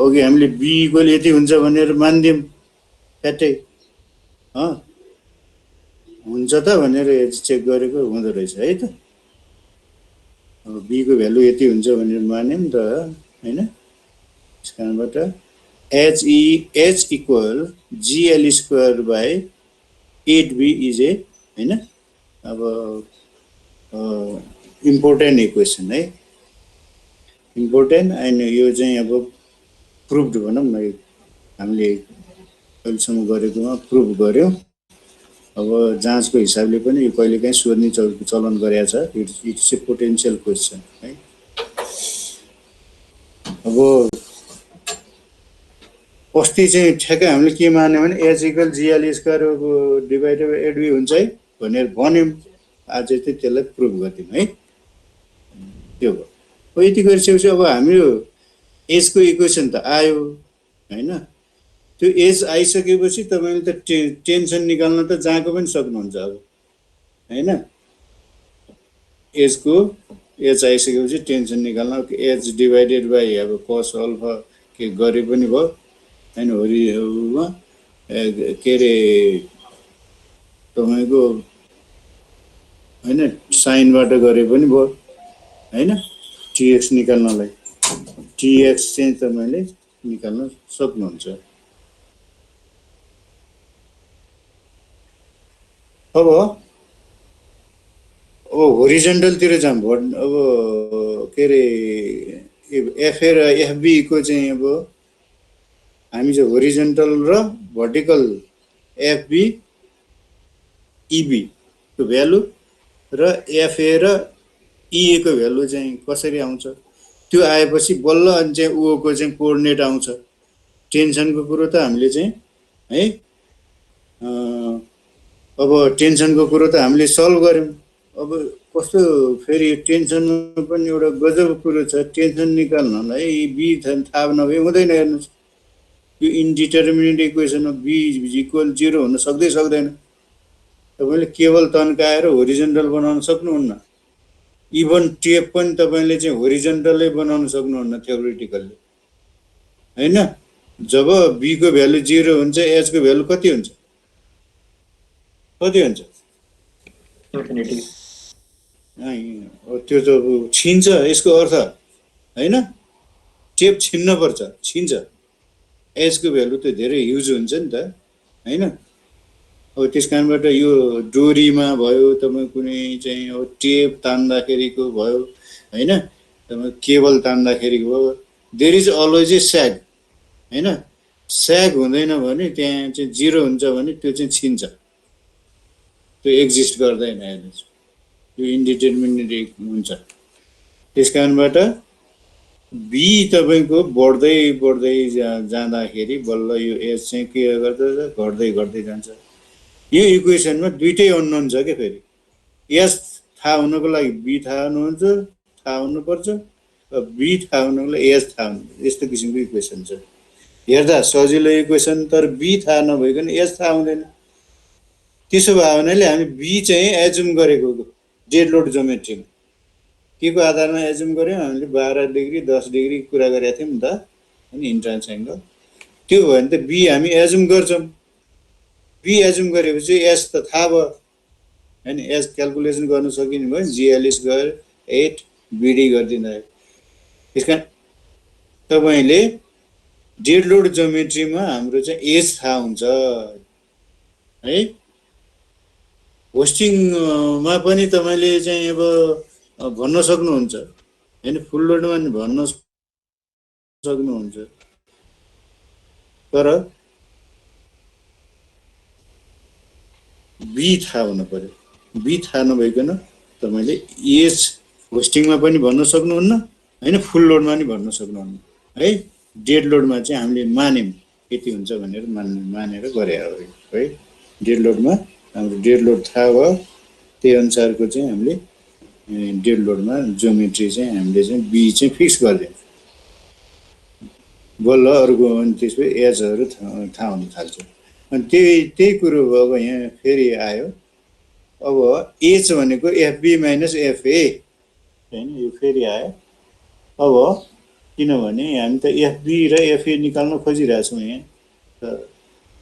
अघि हामीले बी इक्वल यति हुन्छ भनेर मान्दियौँ फ्याटै हुन्छ त भनेर चेक गरेको हुँदो रहेछ है त। अब बी को भ्यालु यति हुन्छ भनेर मान्यौँ त हैन। त्यस कारणबाट h equal gl square by 8b is a हैन। अब इम्पोर्टेन्ट इक्वेसन है, इम्पोर्टेन्ट। अनि यो चाहिँ अब प्रुभड भनौँ न, हामीले अहिलेसम्म गरेकोमा प्रुभ गर्यौँ। अब जाँचको हिसाबले पनि यो कहिलेकाहीँ सोध्ने चलन गरेको छ। इट्स ए पोटेन्शियल क्वेसन है। अब अस्ति चाहिँ ठ्याक्कै हामीले के मान्यो भने h equal gl square divided by 8b हुन्छ है भनेर भन्यौँ। आज चाहिँ त्यसलाई प्रुभ गरिदिउँ है। त्यो भयो। यति गरिसकेपछि अब हाम्रो h को इक्वेसन त आयो हैन। त्यो h आइसकेपछि तपाईले त टेन्सन निकाल्न त जहाँको पनि सक्नुहुन्छ अब हैन। h आइसकेपछि टेन्सन निकाल्न h डिभाइडेड बाइ अब cos अल्फा के गरे पनि भयो हैन। होरीमा के रे तपाईको हैन साइनबाट गरे पनि भयो हैन। टीएक्स निकाल्नलाई टीएक्स चाहिँ तपाईले निकाल्न सक्नुहुन्छ। अब होरिजन्टल तिर जाम। अब के रे एफए र एफबी को चाहिँ अब हामी चाहिँ होरिजन्टल र भर्टिकल एफबी इबी को भ्यालु र एफए र इए को भ्यालु चाहिँ कसरी आउँछ त्यो आएपछि बल्ल अनि चाहिँ ओको चाहिँ कोअर्डिनेट आउँछ। टेन्सनको कुरो त हामीले चाहिँ है अब टेन्सनको कुरो त हामीले सल्भ गर्यौँ। अब कस्तो फेरि टेन्सनमा पनि एउटा गजब कुरो छ, टेन्सन निकाल्नलाई बी थाहा नभए हुँदैन। हेर्नुहोस् यो इन्डिटर्मिनेट इक्वेसनमा बी इक्वल 0 हुन सक्दैन। तपाईँले केवल तन्काएर होरिजेन्टल बनाउन सक्नुहुन्न। इभन टेप पनि तपाईँले चाहिँ होरिजेन्टलै बनाउन सक्नुहुन्न थ्योरिटिकल्ली, होइन? जब बी को भ्यालु 0 हुन्छ, एच को भ्यालु कति हुन्छ?
इन्फिनिटी।
त्यो त छिन्छ यसको अर्थ, होइन? टेप छिन्न पर्छ, छिन्छ। एच को भ्यालु त धेरै ह्युज हुन्छ नि त, होइन? अब त्यस कारणबाट यो डोरीमा भयो, तपाईँ कुनै चाहिँ अब टेप तान्दाखेरिको भयो, होइन? तपाईँ केबल तान्दाखेरिको भयो, देयर इज अलवेज ए स्याग, होइन? स्याग हुँदैन भने त्यहाँ चाहिँ 0 हुन्छ भने त्यो चाहिँ छिन्छ, त्यो एक्जिस्ट गर्दैन। हेर्नुहोस् यो इन्डिटर्मिनेट हुन्छ। त्यस कारणबाट बी तपाईँको बढ्दै बढ्दै जाँदाखेरि बल्ल यो एच चाहिँ के गर्दछ, घट्दै जान्छ। यो इक्वेसनमा दुईटै अननोन छ क्या। फेरि एच थाहा हुनको लागि बी थाहा हुनुपर्छ, बी थाहा हुनको लागि एच थाहा हुनुपर्छ। यस्तो किसिमको इक्वेसन छ। हेर्दा सजिलो इक्वेसन, तर बी थाहा नभइकन एच थाहा हुँदैन। त्यसो भयो हुनाले हामी बी चाहिँ एजुम गरेको डेड लोड जोमेट्रीमा के को आधारमा एजुम गर्यौँ? हामीले 12 डिग्री 10 डिग्री कुरा गरेका थियौँ नि त, अनि इन्ट्रान्स एङ्गल। त्यो भयो भने त बी हामी एजुम गर्छौँ। बी एजुम गरेपछि एच त थाहा भयो, होइन? एच क्यालकुलेसन गर्न सकिने भयो, जिएलएस गएर 8 बिडी गरिदिँदा। त्यस कारण तपाईँले डेड लोड जोमेट्रीमा हाम्रो चाहिँ एच थाहा हुन्छ, है? होस्टिङमा पनि तपाईँले चाहिँ अब भन्न सक्नुहुन्छ, होइन? फुल लोडमा पनि भन्न सक्नुहुन्छ, तर बी थाहा हुनु पर्यो। बी थाहा नभइकन तपाईँले एच होस्टिङमा पनि भन्न सक्नुहुन्न, होइन? फुल लोडमा पनि भन्न सक्नुहुन्न, है? डेड लोडमा चाहिँ हामीले मान्यौँ यति हुन्छ भनेर मानेर गरे हो, है? डेड लोडमा हाम्रो डेड लोड थाहा भयो, त्यही अनुसारको चाहिँ हामीले डेड लोडमा जोमेट्री चाहिँ हामीले चाहिँ बी चाहिँ फिक्स गरिदियौँ। बल्ल अर्को अनि त्यसपछि एचहरू थाहा हुन थाल्छ। अनि त्यही कुरो भयो। अब यहाँ फेरि आयो, अब एच भनेको एफबी माइनस एफए, होइन? यो फेरि आयो। अब किनभने हामी त एफबी र एफए निकाल्न खोजिरहेछौँ यहाँ, त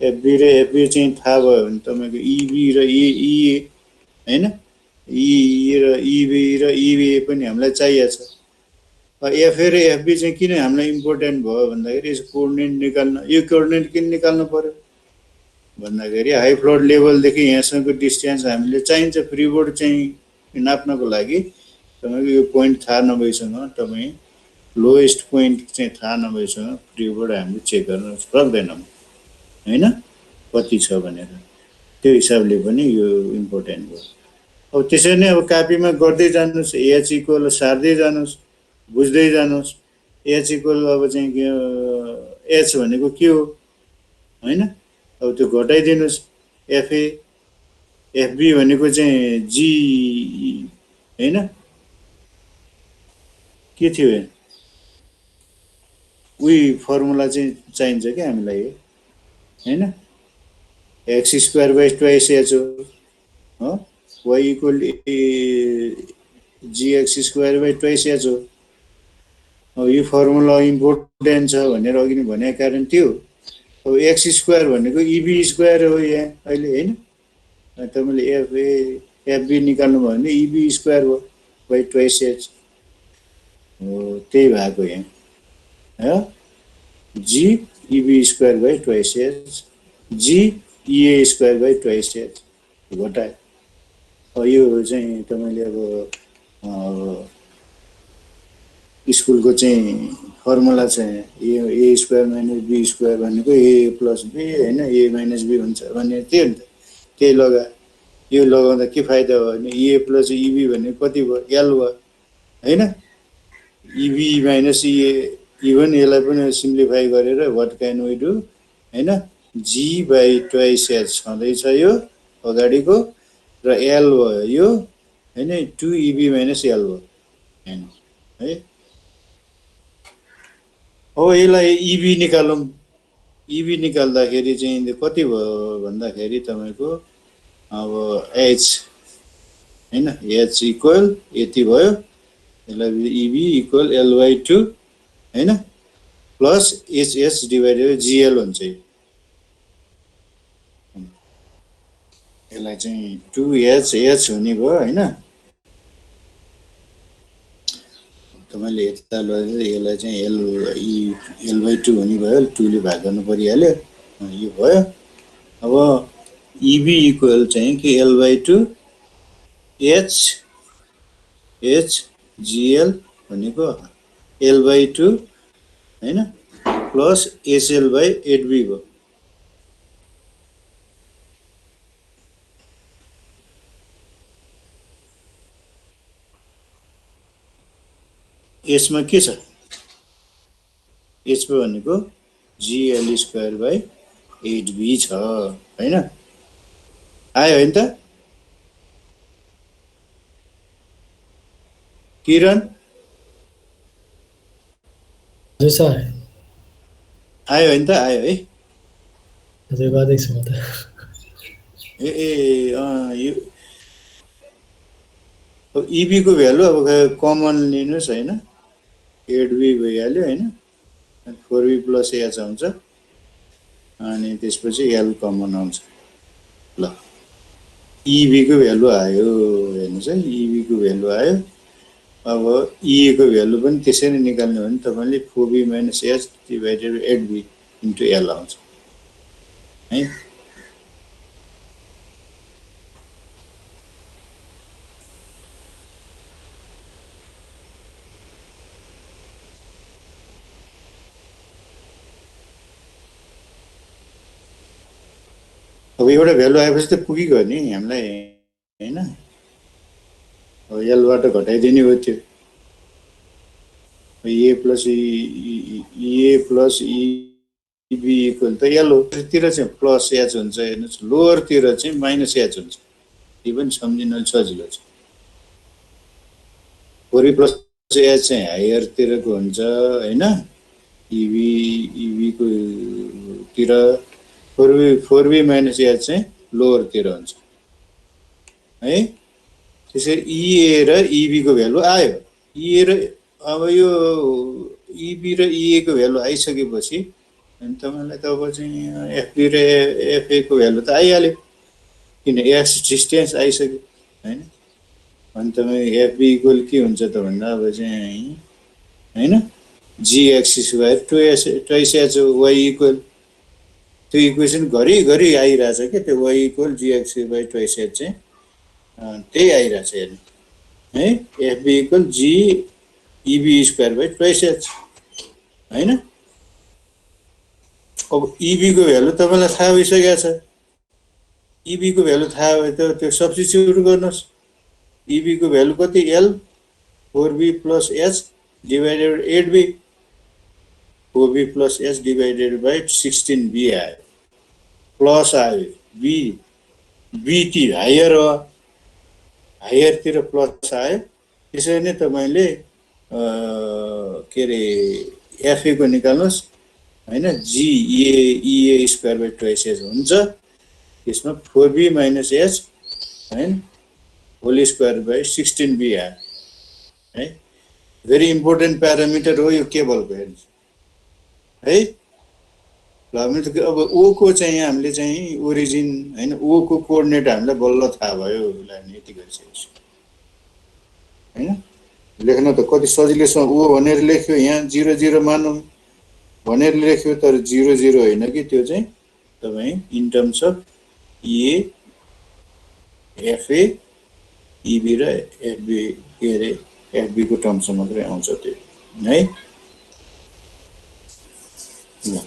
एफबी र एफबी चाहिँ थाहा भयो भने तपाईँको इबी र इए, होइन? ई र इबी र इबी पनि हामीलाई चाहिएको छ। एफए र एफबी चाहिँ किन हामीलाई इम्पोर्टेन्ट भयो भन्दाखेरि यसको कोअर्डिनेट निकाल्न। यो कोअर्डिनेट किन निकाल्नु पर्यो भन्दाखेरि हाई फ्लोड लेभलदेखि यहाँसम्मको डिस्टेन्स हामीले चाहिन्छ फ्रीबोर्ड चाहिँ नाप्नको लागि। तपाईँको यो पोइन्ट थाहा नभएसँग, तपाईँ लोएस्ट पोइन्ट चाहिँ थाहा नभएसँग फ्रीबोर्ड हामीले चेक गर्न सक्दैनौँ, होइन? कति छ भनेर। त्यो हिसाबले पनि यो इम्पोर्टेन्ट भयो। अब त्यसरी नै अब कापीमा गर्दै जानुहोस्, एच इक्वल सार्दै जानुहोस्, बुझ्दै जानुहोस्। एच इक्वल अब चाहिँ एच भनेको के हो, होइन? अब त्यो घटाइदिनुहोस्। एफए एफबी भनेको चाहिँ जी, होइन? के थियो उही फर्मुला चाहिँ चाहिन्छ क्या हामीलाई, होइन? X square by twice h हो, y equal g x square by twice h हो। अब यो फर्मुला इम्पोर्टेन्ट छ भनेर अघि नै भनेको कारण त्यो। अब एक्स स्क्वायर भनेको इबी स्क्वायर हो यहाँ अहिले, होइन? तपाईँले एफबी निकाल्नु भयो भने इबी स्क्वायर हो बाई ट्वाइस एच हो, त्यही भएको यहाँ, हो? जी इबी स्क्वायर बाई ट्वाइस एच, जी इए स्क्वायर बाई ट्वाइस एच घटायो। यो चाहिँ तपाईँले अब स्कुलको चाहिँ फर्मुला चाहिँ ए स्क्वायर माइनस बी स्क्वायर भनेको ए प्लस बी, होइन? ए माइनस बी हुन्छ भन्ने त्यो नि त, त्यही लगा। यो लगाउँदा के फाइदा भयो भने ए प्लस इबी भनेको कति भयो? एल भयो, होइन? इभी माइनस इभन यसलाई पनि सिम्प्लिफाई गरेर वाट क्यान वी डु हैन जी बाई ट्वाइस एच छँदैछ यो अगाडिको र एल भयो यो हैन 2 इभी माइनस एल भयो हैन है अब यसलाई इभी निकालौँ इभी निकाल्दाखेरि चाहिँ कति भयो भन्दाखेरि तपाईको अब एच हैन एच इक्वल यति भयो यसलाई इभी इक्वल एल बाई 2 हैन plus H H divided by GL हुन्छ यसलाई चाहिँ 2एच एच हुने भयो हैन तपाईले यता लगेर यसलाई चाहिँ एल बाई 2 हुने भयो 2 ले भाग गर्नु परिहाल्यो यो भयो अब इभी इक्वल चाहिँ के L by 2 H H GL भनेको एल बाई 2 हैन प्लस एचएल बाई 8बी भयो यसमा के छ यसमा भनेको जीएल स्क्वायर बाई 8बी छ हैन आयो हैन त किरण
हजुर सर
आयो हैन त आयो है
हजुर गर्दैछु म त
यो अब इबी को भ्यालु अब कमन लिनुस् हैन 8बी भइहाल्यो हैन 4बी प्लस एच हुन्छ अनि त्यसपछि एल कमन आउँछ ल इबी को भ्यालु आयो हेर्नुस् है इबी को भ्यालु आयो अब ई को भ्यालु पनि त्यसरी निकाल्नु हो भने तपाईले 4बी माइनस एच डिभाइडेड बाइ 8बी इन्टु एल आउँछ है अब एउटा भ्यालु आएपछि त पुगिगयो नि हामीलाई हैन अब एलबाट घटाइदिने हो त्यो ए प्लस इबी इक्वल त एल हो तिर चाहिँ प्लस एच हुन्छ हेर्नुस् लोअर तिर चाहिँ माइनस एच हुन्छ यो पनि सम्झिनु सजिलो छ 4बी प्लस एच चाहिँ हायर तिरको हुन्छ हैन इबी को तिर 4बी माइनस एच चाहिँ लोअर तिर हुन्छ है त्यसरी इए र इबी को भ्यालु आयो इए र अब यो इबी र इए को भ्यालु आइसकेपछि अनि तपाईलाई त अब चाहिँ एफबी र एफए को भ्यालु त आइहाल्यो किन एक्स डिस्टेन्स आइसक्यो हैन अनि तपाईँ एफबी इक्वल के हुन्छ त भन्दा अब चाहिँ हैन g x square twice h y equal त्यो इक्वेसन घरि आइरहेछ के त्यो y equal g x by twice h चाहिँ त्यही आइरहेछ हेर्नु है एफबी इक्वल जी इबी स्क्वायर बाई ट्वाइस एच हैन अब इबी को भ्यालु तपाईलाई थाहा भइसकेको छ इबी को भ्यालु थाहा भए त त्यो सब्स्टिट्युट गर्नुस् इबी को भ्यालु कति एल 4बी प्लस एच डिभाइडेड 8बी 4बी प्लस एच डिभाइडेड बाई 16बी आयो प्लस आयो बी बीटी हायर हो हायर तिर प्लस आयो त्यसरी नै तपाईले के रे एफए को निकाल्नुस् हैन जी ए स्क्वायर बाई ट्वाइस एच हुन्छ त्यसमा 4बी माइनस एच हैन होल स्क्वायर बाई 16बी आयो है भेरी इम्पोर्टेन्ट प्यारामिटर हो यो केबलको हेर्नुस् है ल हामी त अब ओ को चाहिँ हामीले चाहिँ ओरिजिन हैन ओ को कोअर्डिनेट हामीलाई बल्ल थाहा भयो हामी यति गरिसकेको छु हैन लेख्न त कति सजिलैसँग ओ भनेर लेख्यो यहाँ 0 0 मानौं भनेर लेख्यो तर 0 0 हैन कि त्यो चाहिँ तपाई in terms of A FA इबी र एफबी के रे एफबी को टर्म्स मात्रै आउँछ त्यो है ल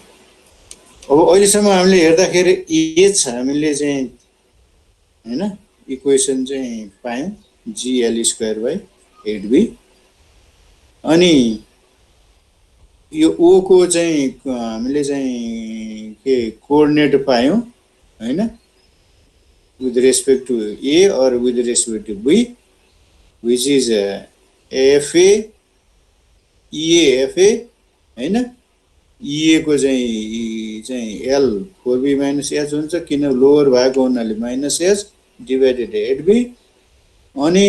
अब अहिलेसम्म हामीले हेर्दाखेरि एच हामीले चाहिँ हैन इक्वेसन चाहिँ पायौं जीएल स्क्वायर बाई 8बी अनि यो ओ को चाहिँ हामीले चाहिँ के कोअर्डिनेट पायौं हैन with respect to A or with respect to B, which is FA, EAFA, हैन EA को चाहिँ L 4B minus H हुन्छ किन लोअर भएको हुनाले minus H divided 8B अनि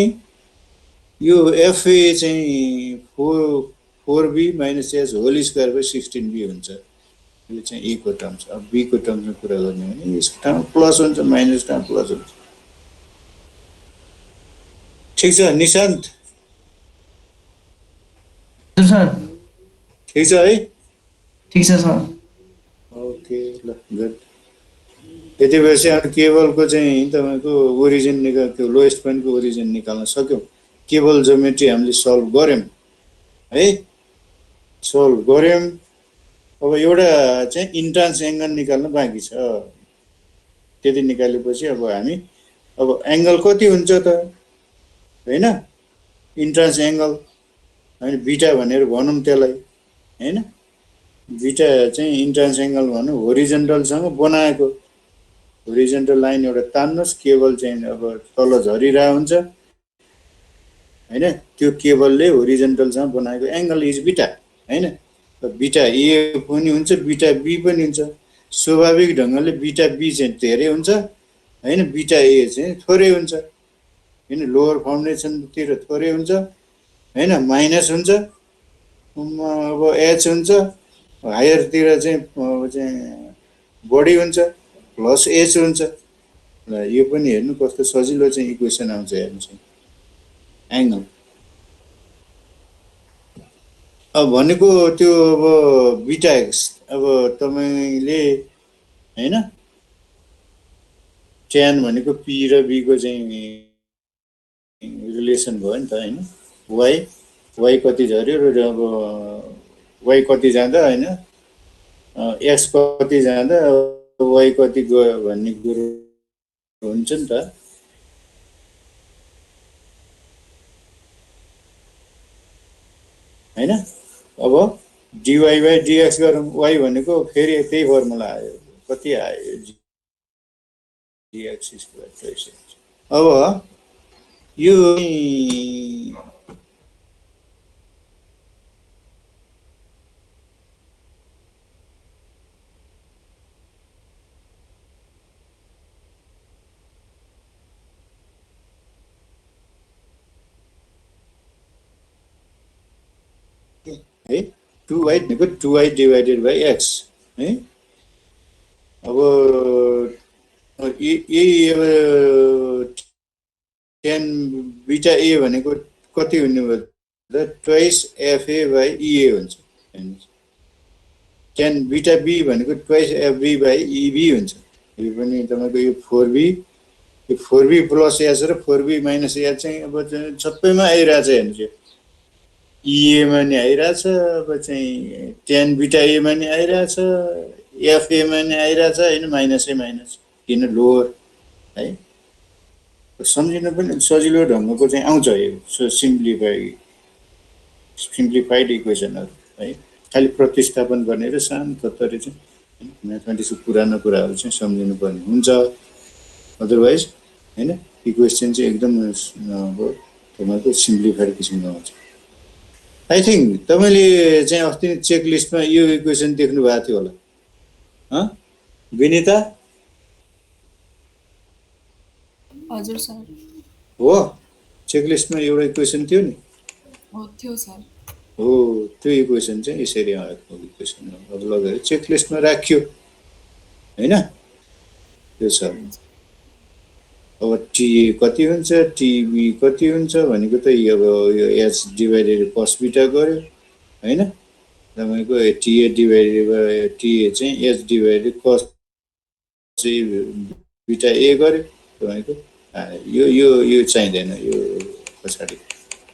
यो FA चाहिँ 4B minus H whole square by 16B हुन्छ यो चाहिँ A को टर्म्स अब B को टर्म्समा कुरा गर्ने भने यसको ठाउँमा प्लस हुन्छ माइनस ठाउँमा प्लस हुन्छ ठीक छ निशान्त
हजुर सर
ठीक छ है
ठीक छ सर
ओके ल गुड यति भएपछि अब केबलको चाहिँ तपाईको ओरिजिन निकाल त्यो लोएस्ट पोइन्टको ओरिजिन निकाल्न सक्यौं केबल ज्योमेट्री हामीले सल्भ गर्यौं है सल्भ गर्यौं अब एउटा चाहिँ इन्ट्रान्स एंगल निकाल्न बाँकी छ त्यति निकालेपछि अब हामी अब एंगल कति हुन्छ त हैन इन्ट्रान्स एंगल हामी बीटा भनेर भनौं त्यसलाई हैन बीटा चाहिँ इन्ट्रान्स एंगल भनौं होरिजन्टल सँग बनाएको होरिजन्टल लाइन एउटा तान्नुस् केबल चाहिँ अब तल झरिरा हुन्छ हैन त्यो केबलले होरिजन्टल सँग बनाएको एंगल इज बीटा हैन बीटा ए पनि हुन्छ बीटा बी पनि हुन्छ स्वाभाविक ढंगले बीटा बी चाहिँ धेरै हुन्छ हैन बीटा ए चाहिँ थोरै हुन्छ हैन लोअर फाउन्डेसन तिर थोरै हुन्छ हैन माइनस हुन्छ अब एच हुन्छ हायर तिर चाहिँ बढी हुन्छ प्लस एच हुन्छ ल यो पनि हेर्नु कस्तो सजिलो चाहिँ इक्वेसन आउँछ हेर्नुस् एंगल अब भनेको त्यो अब बीटा एक्स अब तपाईले हैन tan भनेको p र b को चाहिँ रिलेसन भयो नि त हैन y कति झर्यो र अब y कति जाँदा हैन x कति जाँदा y कति गयो भन्ने कुरो हुन्छ नि त हैन अब dy by dx गरौँ y भनेको फेरि त्यही फर्मुला आयो कति आयो dx स्क्वायर अब यो है 2y भनेको 2y divided by x है अब tan बीटा a भनेको कति हुने भयो त ट्वाइस fa by ea हुन्छ tan बीटा b भनेको ट्वाइस fb by eb हुन्छ यो पनि तपाईको यो 4b प्लस h र 4b माइनस h चाहिँ अब सबैमा आइराछ हेर्नुस् ea मा नि आइराछ अब चाहिँ tan बीटा a मा नि आइराछ fa मा नि आइराछ हैन माइनस किन लोअर है सम्झिन पनि सजिलो ढंगको चाहिँ आउँछ यो सिम्प्लिफाइड इक्वेसनहरु है खाली प्रतिस्थापन गर्ने र शान्त तरिकाले चाहिँ म्याथमेटिक्सको पुरानो कुराहरु चाहिँ सम्झिनु पर्ने हुन्छ अदरवाइज हैन इक्वेसन चाहिँ एकदम तपाईको सिम्प्लिफाइड किसिमको हुन्छ आई थिंक तपाईले चाहिँ अस्ति चेक लिस्टमा यो इक्वेसन देख्नु भएको थियो होला ह विनिता
हजुर सर
हो चेक लिस्टमा एउटा इक्वेसन थियो नि
हो थियो सर
हो त्यो इक्वेसन चाहिँ यसरी आएको इक्वेसन अब लगेर चेक लिस्टमा राख्यो हैन त्यो छ अब टी कति हुन्छ टीबी कति हुन्छ भनेको त अब यो h डिवाइडेड cos बीटा गर्यो हैन तपाईको TA डिवाइडेड बाइ TA चाहिँ h divided cos beta a गर्यो तपाईको यो चाहिदैन यो पछाडी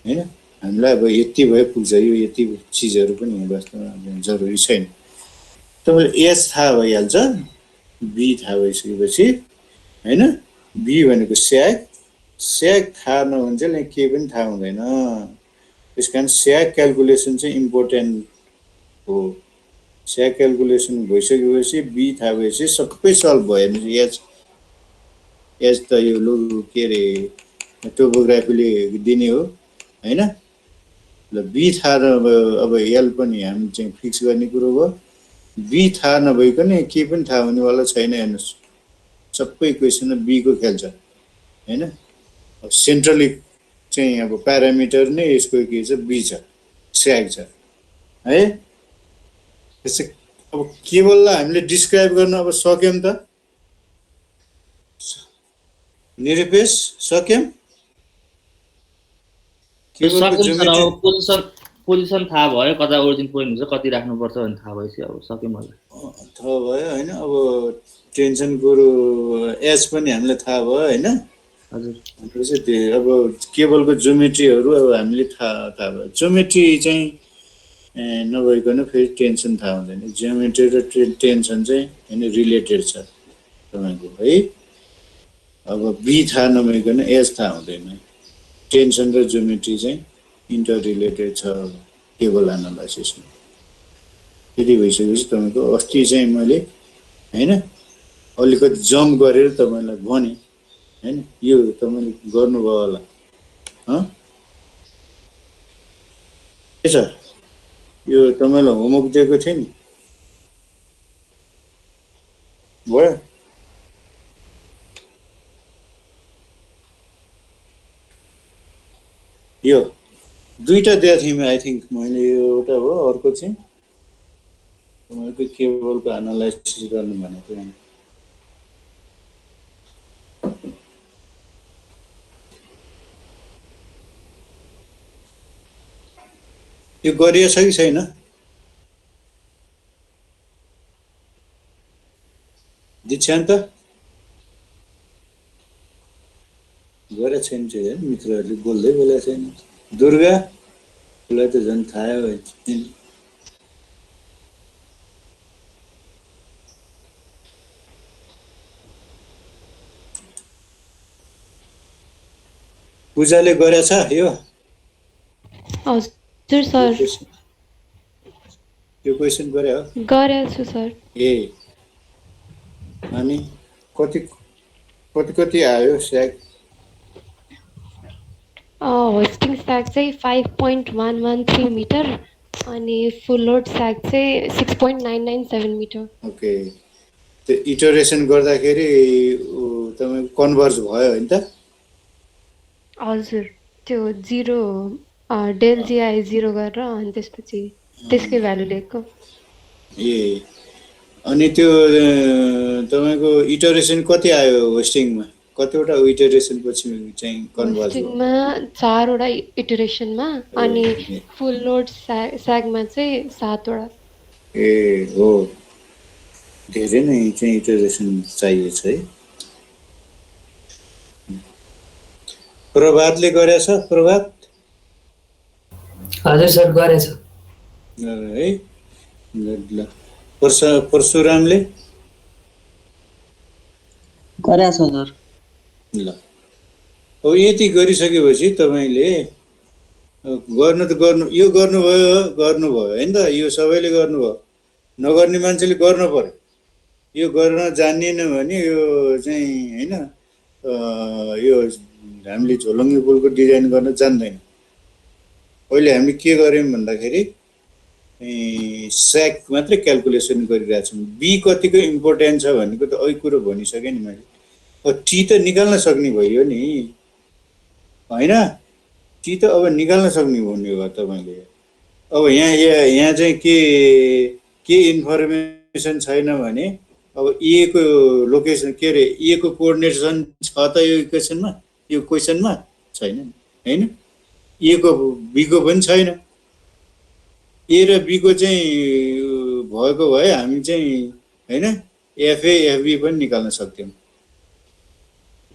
हैन हामीलाई अब यति भए पुग्छ यो यति चीजहरु पनि वास्तवमा जरुरी छैन तपाईले h थाहा भइहाल्छ b थाहा भइसकेपछि हैन b भनेको स्याक थाहा नहुन्जेल के पनि थाहा हुँदैन त्यस कारण स्याग क्यालकुलेसन चाहिँ इम्पोर्टेन्ट हो। स्याग क्यालकुलेसन भइसकेपछि बी थाहा भएपछि सबै सल्भ भयो भने एच एच त यो लु के अरे टोपोग्राफीले दिने हो होइन। ल बी थाहा नभए अब एल पनि हामी चाहिँ फिक्स गर्ने कुरो भयो। बी थाहा नभइकन के पनि थाहा हुनेवाला छैन। हेर्नुहोस् सबै इक्वेसनमा बीको खेल्छ होइन। अब सेन्ट्रली चाहिँ अब प्यारामिटर नै यसको के छ बी छ, स्याग छ है। त्यसै अब केवललाई हामीले डिस्क्राइब गर्न अब सक्यौँ त, निरपेश सक्यौँ। केवलको ज्योमेट्री
अब पोजिसन थाहा भयो, कता ओरिजिन पोइन्ट हुन्छ, कति राख्नुपर्छ भन्ने थाहा भएपछि अब सक्यौँ होला।
थाहा भयो होइन। अब टेन्सन कुरो एच पनि हामीलाई थाहा भयो होइन।
हजुर
भनेपछि त्यो अब केबलको ज्योमेट्रीहरू अब हामीले थाहा भयो। ज्योमेट्री चाहिँ नभइकन फेरि टेन्सन थाहा हुँदैन। ज्योमेट्री र टेन्सन चाहिँ होइन रिलेटेड छ तपाईँको है। अब बी थाहा नभइकन एच थाहा हुँदैन। टेन्सन र ज्योमेट्री चाहिँ इन्टर रिलेटेड छ केबल एनालाइसिसमा। त्यति भइसकेपछि तपाईँको अस्ति चाहिँ मैले होइन अलिकति जम्प गरेर तपाईँलाई भने होइन। यो तपाईँले गर्नुभयो होला के छ। यो तपाईँलाई होमवर्क दिएको थिएँ नि, भयो। यो दुईटा दिएको थिएँ आई थिङ्क मैले। यो एउटा हो, अर्को चाहिँ तपाईँको केबलको एनालाइसिस गर्नु भनेको थिएँ। यो गरिएको छ कि छैन? दीक्षान्त गरेको छैन चाहिँ होइन। मित्रहरूले बोलेको छैन। दुर्गा उसलाई त झन् थाहा हो। पूजाले गरेछ यो?
हजुर सर
यो क्वेसन गरे हो?
गरेको छु सर।
ए अनि कति कति कति आयो स्याग?
होस्टिङ स्याग चाहिँ 5.113 मिटर अनि फुल लोड स्याग चाहिँ 6.997 मिटर।
ओके, त्यो इटरेसन गर्दाखेरि तपाईँको कन्भर्ज भयो होइन त?
हजुर, त्यो जिरो डेल जिआई जिरो गरेर अनि त्यसपछि त्यसकै भ्यालु लिएको।
ए अनि त्यो तपाईँको इटरेसन कति आयो होस्टिङमा? कतिवटा इटरेसन पछि चाहिँ कन्भर्ज भयो?
होस्टिङमा 4वटा इटरेसनमा अनि फुल लोड स्यागमा चाहिँ 7वटा।
ए हो, धेरै नै चाहिँ इटरेसन चाहिएछ है। प्रभातले गरेछ? प्रभात
हजुर सर गरेछ
है। ल परशुरामले
गरेछ सर।
ल अब यति गरिसकेपछि तपाईँले गर्नु त गर्नु, यो गर्नुभयो होइन त? यो सबैले गर्नुभयो, नगर्ने मान्छेले गर्नु पर्यो। यो गर्न जानिएन भने यो चाहिँ होइन यो हामीले झोलङ्गे पुलको डिजाइन गर्न जान्दैन। अहिले हामीले के गर्यौँ भन्दाखेरि स्याक मात्रै क्यालकुलेसन गरिरहेको छौँ। बी कतिको इम्पोर्टेन्ट छ भनेको त अघि कुरो भनिसकेँ नि मैले। टी त निकाल्न सक्ने भयो नि होइन। टी त अब निकाल्न सक्ने हुने भयो तपाईँले। अब यहाँ चाहिँ के इन्फर्मेसन छैन भने अब ए को लोकेसन के अरे ए को कोअर्डिनेसन छ त यो इक्वेसनमा, यो क्वेसनमा छैन होइन। ए को बी को पनि छैन। ए र बी को चाहिँ भएको भए हामी चाहिँ होइन एफए एफबी पनि निकाल्न सक्थ्यौँ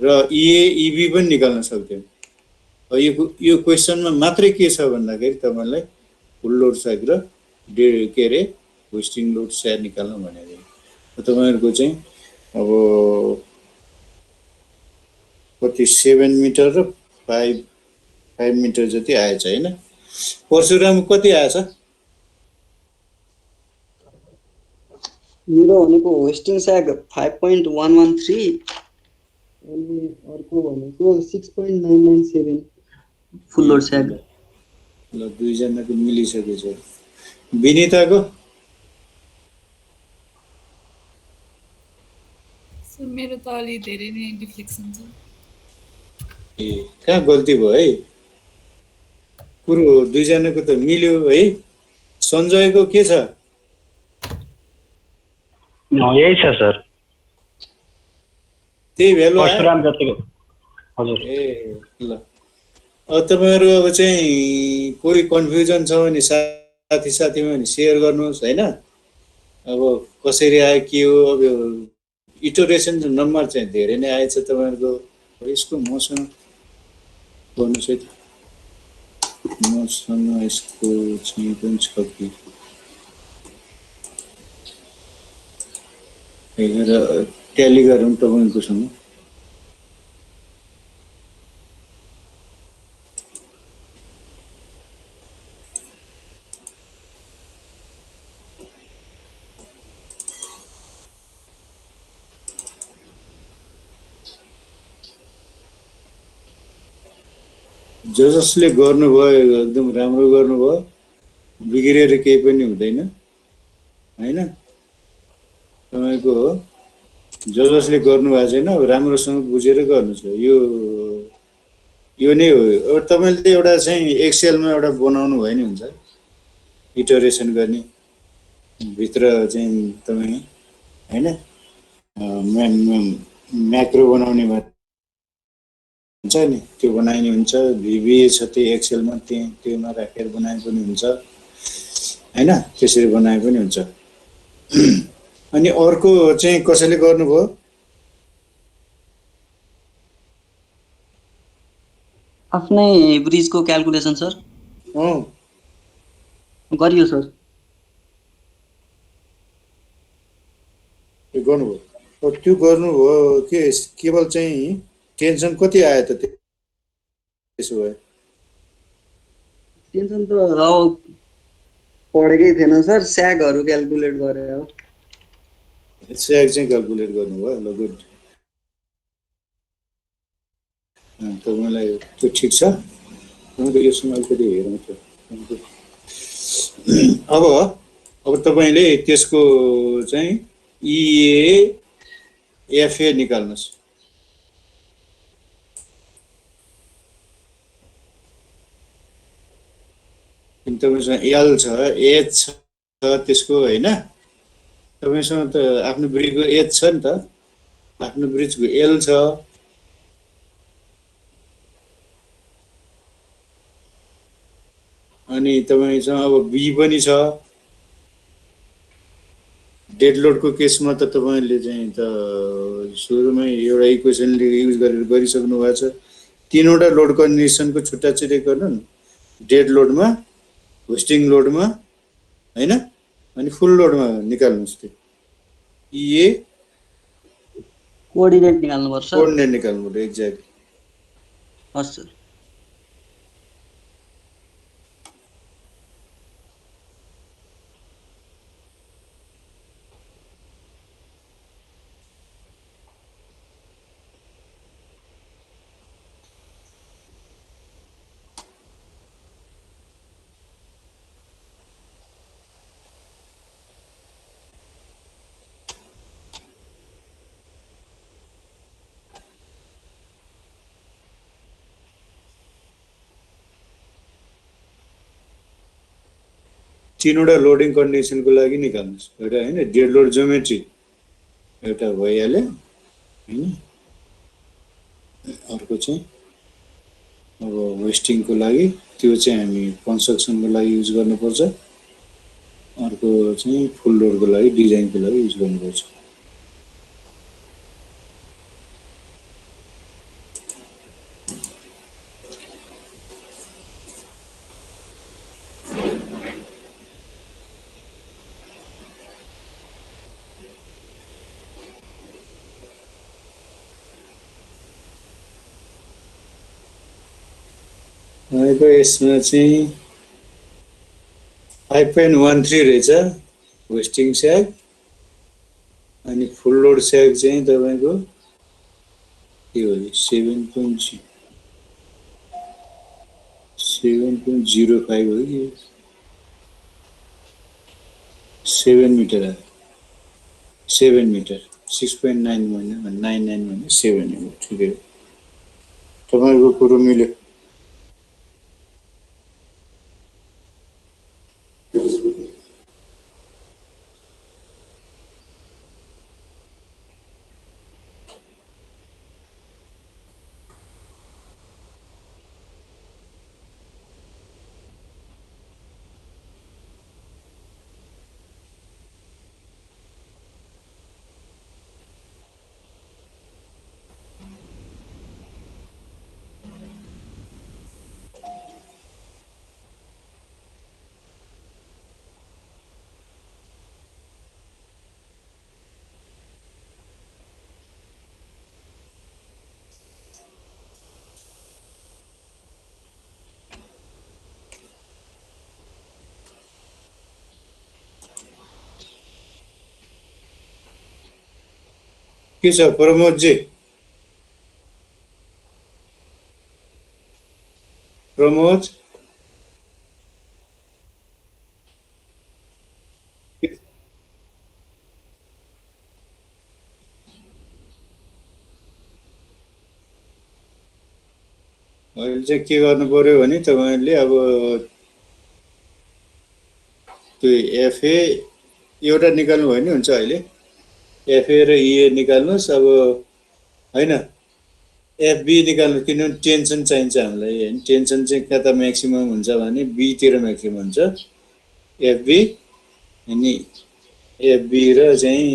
र इए इबी पनि निकाल्न सक्थ्यौँ। यो क्वेसनमा मात्रै के छ भन्दाखेरि तपाईँलाई फुल लोड स्याग र के अरे होस्टिङ लोड स्याग निकाल्न भनेको। तपाईँहरूको चाहिँ अब कति 7 मिटर र 5 मिटर जति आएछ होइन। परशुराम कति आएछ?
मेरो भनेको होस्टिङ स्याग 5.113 अनि अर्को भनेको 6.997 फुल लोड स्याग।
ल दुईजनाको मिलिसकेछ। विनिताको?
सर मेरो त अलि धेरै नै डिफ्लेक्सन छ।
ए कहाँ गल्ती भयो है? कुरो दुईजनाको त मिल्यो है। सञ्जयको के छ?
यही छ सर,
त्यही भेल्यु आयो?
परशुराम जतिको। हजुर।
ए ल अब तपाईँहरू अब चाहिँ कोही कन्फ्युजन छ भने साथीमा भने सेयर गर्नुहोस् होइन। अब कसरी आयो के हो, अब इटोरेसन नम्बर चाहिँ धेरै नै आएछ तपाईँहरूको। यसको मसँग गर्नुहोस् है त, मसँग यसको चाहिँ पनि छ कि हेरेर ट्याली गरौँ तपाईँकोसँग। जसले गर्नुभयो एकदम राम्रो गर्नुभयो, बिग्रेर केही पनि हुँदैन होइन। तपाईँको जसले गर्नुभएको छैन अब राम्रोसँग बुझेर गर्नु छ। यो नै हो। अब तपाईँले एउटा चाहिँ एक्सेलमा एउटा बनाउनु भयो नि हुन्छ, इटरेसन गर्ने भित्र चाहिँ तपाईँ होइन म्याक्रो बनाउने हुन्छ नि, त्यो बनाइने हुन्छ। भिबिए छ त्यो एक्सेलमा, त्योमा राखेर बनाए पनि हुन्छ होइन, त्यसरी बनाए पनि हुन्छ। अनि अर्को चाहिँ कसैले गर्नुभयो?
आफ्नै ब्रिजको क्याल्कुलेसन सर गरियो सर।
गर्नुभयो? त्यो गर्नुभयो के केवल चाहिँ टेन्सन कति आयो त त्यसो भए?
टेन्सन त अब पढेकै थिएन सर, स्यागहरू क्याल्कुलेट गरेर हो।
स्याग चाहिँ क्याल्कुलेट गर्नुभयो? ल गुड, तपाईँलाई त्यो ठिक छ। तपाईँको यसमा अलिकति हेरौँ त। अब तपाईँले त्यसको चाहिँ इएफए निकाल्नुहोस्। तपाईँसँग एल छ, एच छ त्यसको होइन। तपाईँसँग त आफ्नो ब्रिजको एच छ नि त, आफ्नो ब्रिजको एल छ, अनि तपाईँसँग अब बी पनि छ। डेड लोडको केसमा त तपाईँले चाहिँ त सुरुमै एउटा इक्वेसन युज गरेर गरिसक्नु भएको छ। तीनवटा लोड कन्डिसनको छुट्टा छुट्टै गर्नु न, डेड लोडमा, होस्टिङ लोडमा होइन, अनि फुल लोडमा निकाल्नुहोस्। त्यो इए
कोअर्डिनेट निकाल्नुपर्छ।
कोअर्डिनेट निकाल्नु पर्यो, एक्ज्याक्ट।
हस् सर।
तीनवटा लोडिङ कन्डिसनको लागि निकाल्नुहोस्। एउटा होइन डेड लोड जोमेट्री एउटा भइहाल्यो होइन। अर्को चाहिँ अब वेस्टिङको लागि, त्यो चाहिँ हामी कन्स्ट्रक्सनको लागि युज गर्नुपर्छ। अर्को चाहिँ फुल लोडको लागि, डिजाइनको लागि युज गर्नुपर्छ। तपाईँको यसमा चाहिँ 5.13 रहेछ वेस्टिङ स्याग अनि फुल लोड स्याग चाहिँ तपाईको के हो 7.05 हो कि 7 मिटर 7 मिटर 6.9 भन्यो 99 भन्यो 7 हो ठिकै हो तपाईको कुरो मिल्यो के छ प्रमोद जी प्रमोद अहिले चाहिँ के गर्नु पर्यो भने तपाईहरुले अब त्यो एफए एउटा निकाल्नु भयो नि हुन्छ अहिले एफए र इए निकाल्नुस् अब हैन एफबी निकाल्नु किनभने टेन्सन चाहिन्छ हामीलाई हैन टेन्सन चाहिँ कता म्याक्सिमम हुन्छ भने बी तिर म्याक्सिमम हुन्छ एफबी अनि एफबी र चाहिँ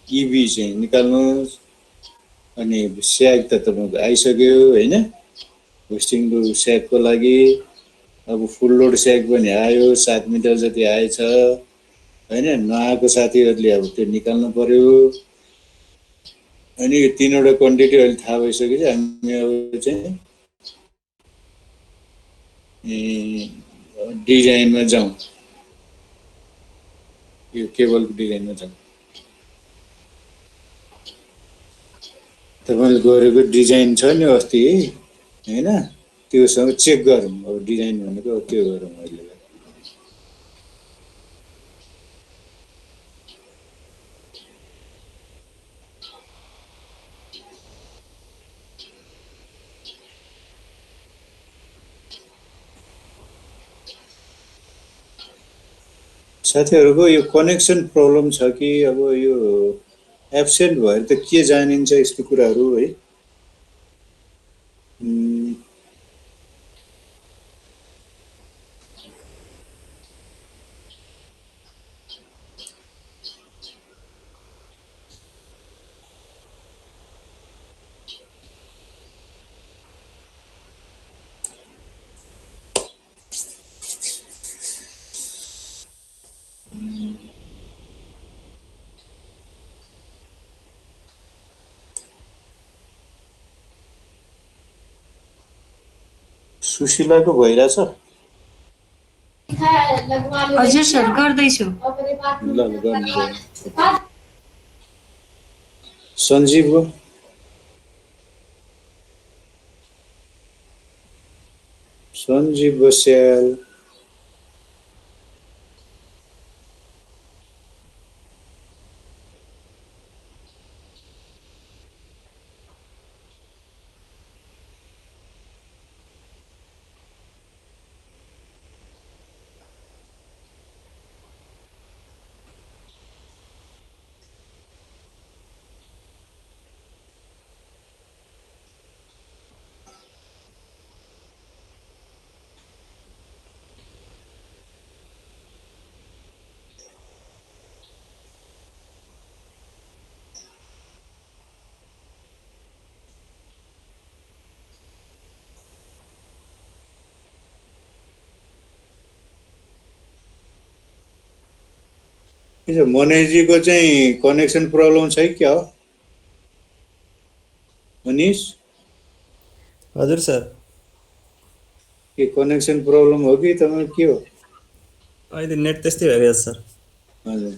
इबी चाहिँ निकाल्नुस् अनि स्याग त तपाईको आइसक्यो हैन होस्टिङ स्यागको लागि अब फुल लोड स्याग पनि आयो 7 मिटर जति आएछ हैन नआएको साथीहरुले अब त्यो निकाल्नु पर्यो अनि यो तीनवटा क्वान्टिटी अहिले थाहा भइसकेपछि हामी अब चाहिँ डिजाइनमा जाउँ यो केबलको डिजाइनमा जाउँ तपाईले गरेको डिजाइन छ नि अस्ति हैन त्योसँग चेक गरौँ अब डिजाइन भनेको त्यो गरौँ अहिले साथीहरुको यो कनेक्सन प्रब्लम छ कि अब यो एब्सेन्ट भएर त के जानिन्छ यस्तो कुराहरु है सुशीलाको भइराछ
हजुर सर गर्दैछु
ल गर्नु सञ्जीव सञ्जीव बस्याल यो मनेजीको चाहिँ कनेक्सन प्रब्लम छ कि क्या हो मनीष
हजुर सर
के कनेक्सन प्रब्लम हो कि तपाईको के हो
अहिले नेट त्यस्तै भइरहेछ सर।
हजुर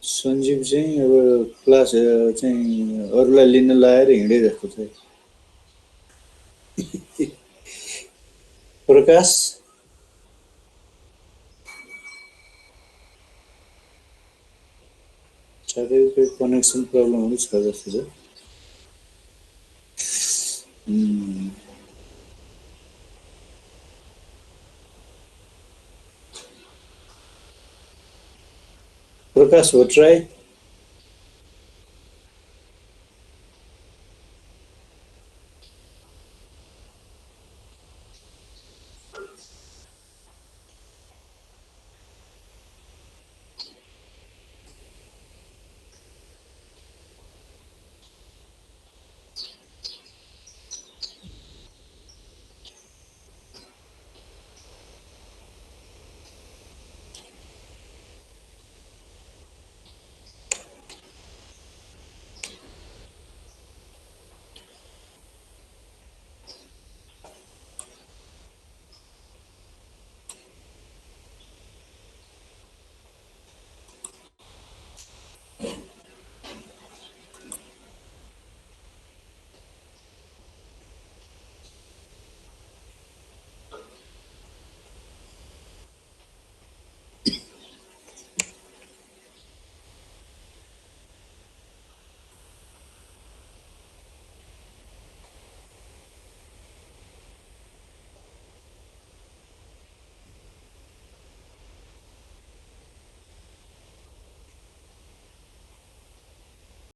सञ्जीव चाहिँ अब क्लास चाहिँ अरूलाई लिन लाएर हिँडे जस्तो छ। प्रकाश साथै कनेक्सन प्रब्लमहरू छ जस्तो छ। प्रकाश हो ट्राई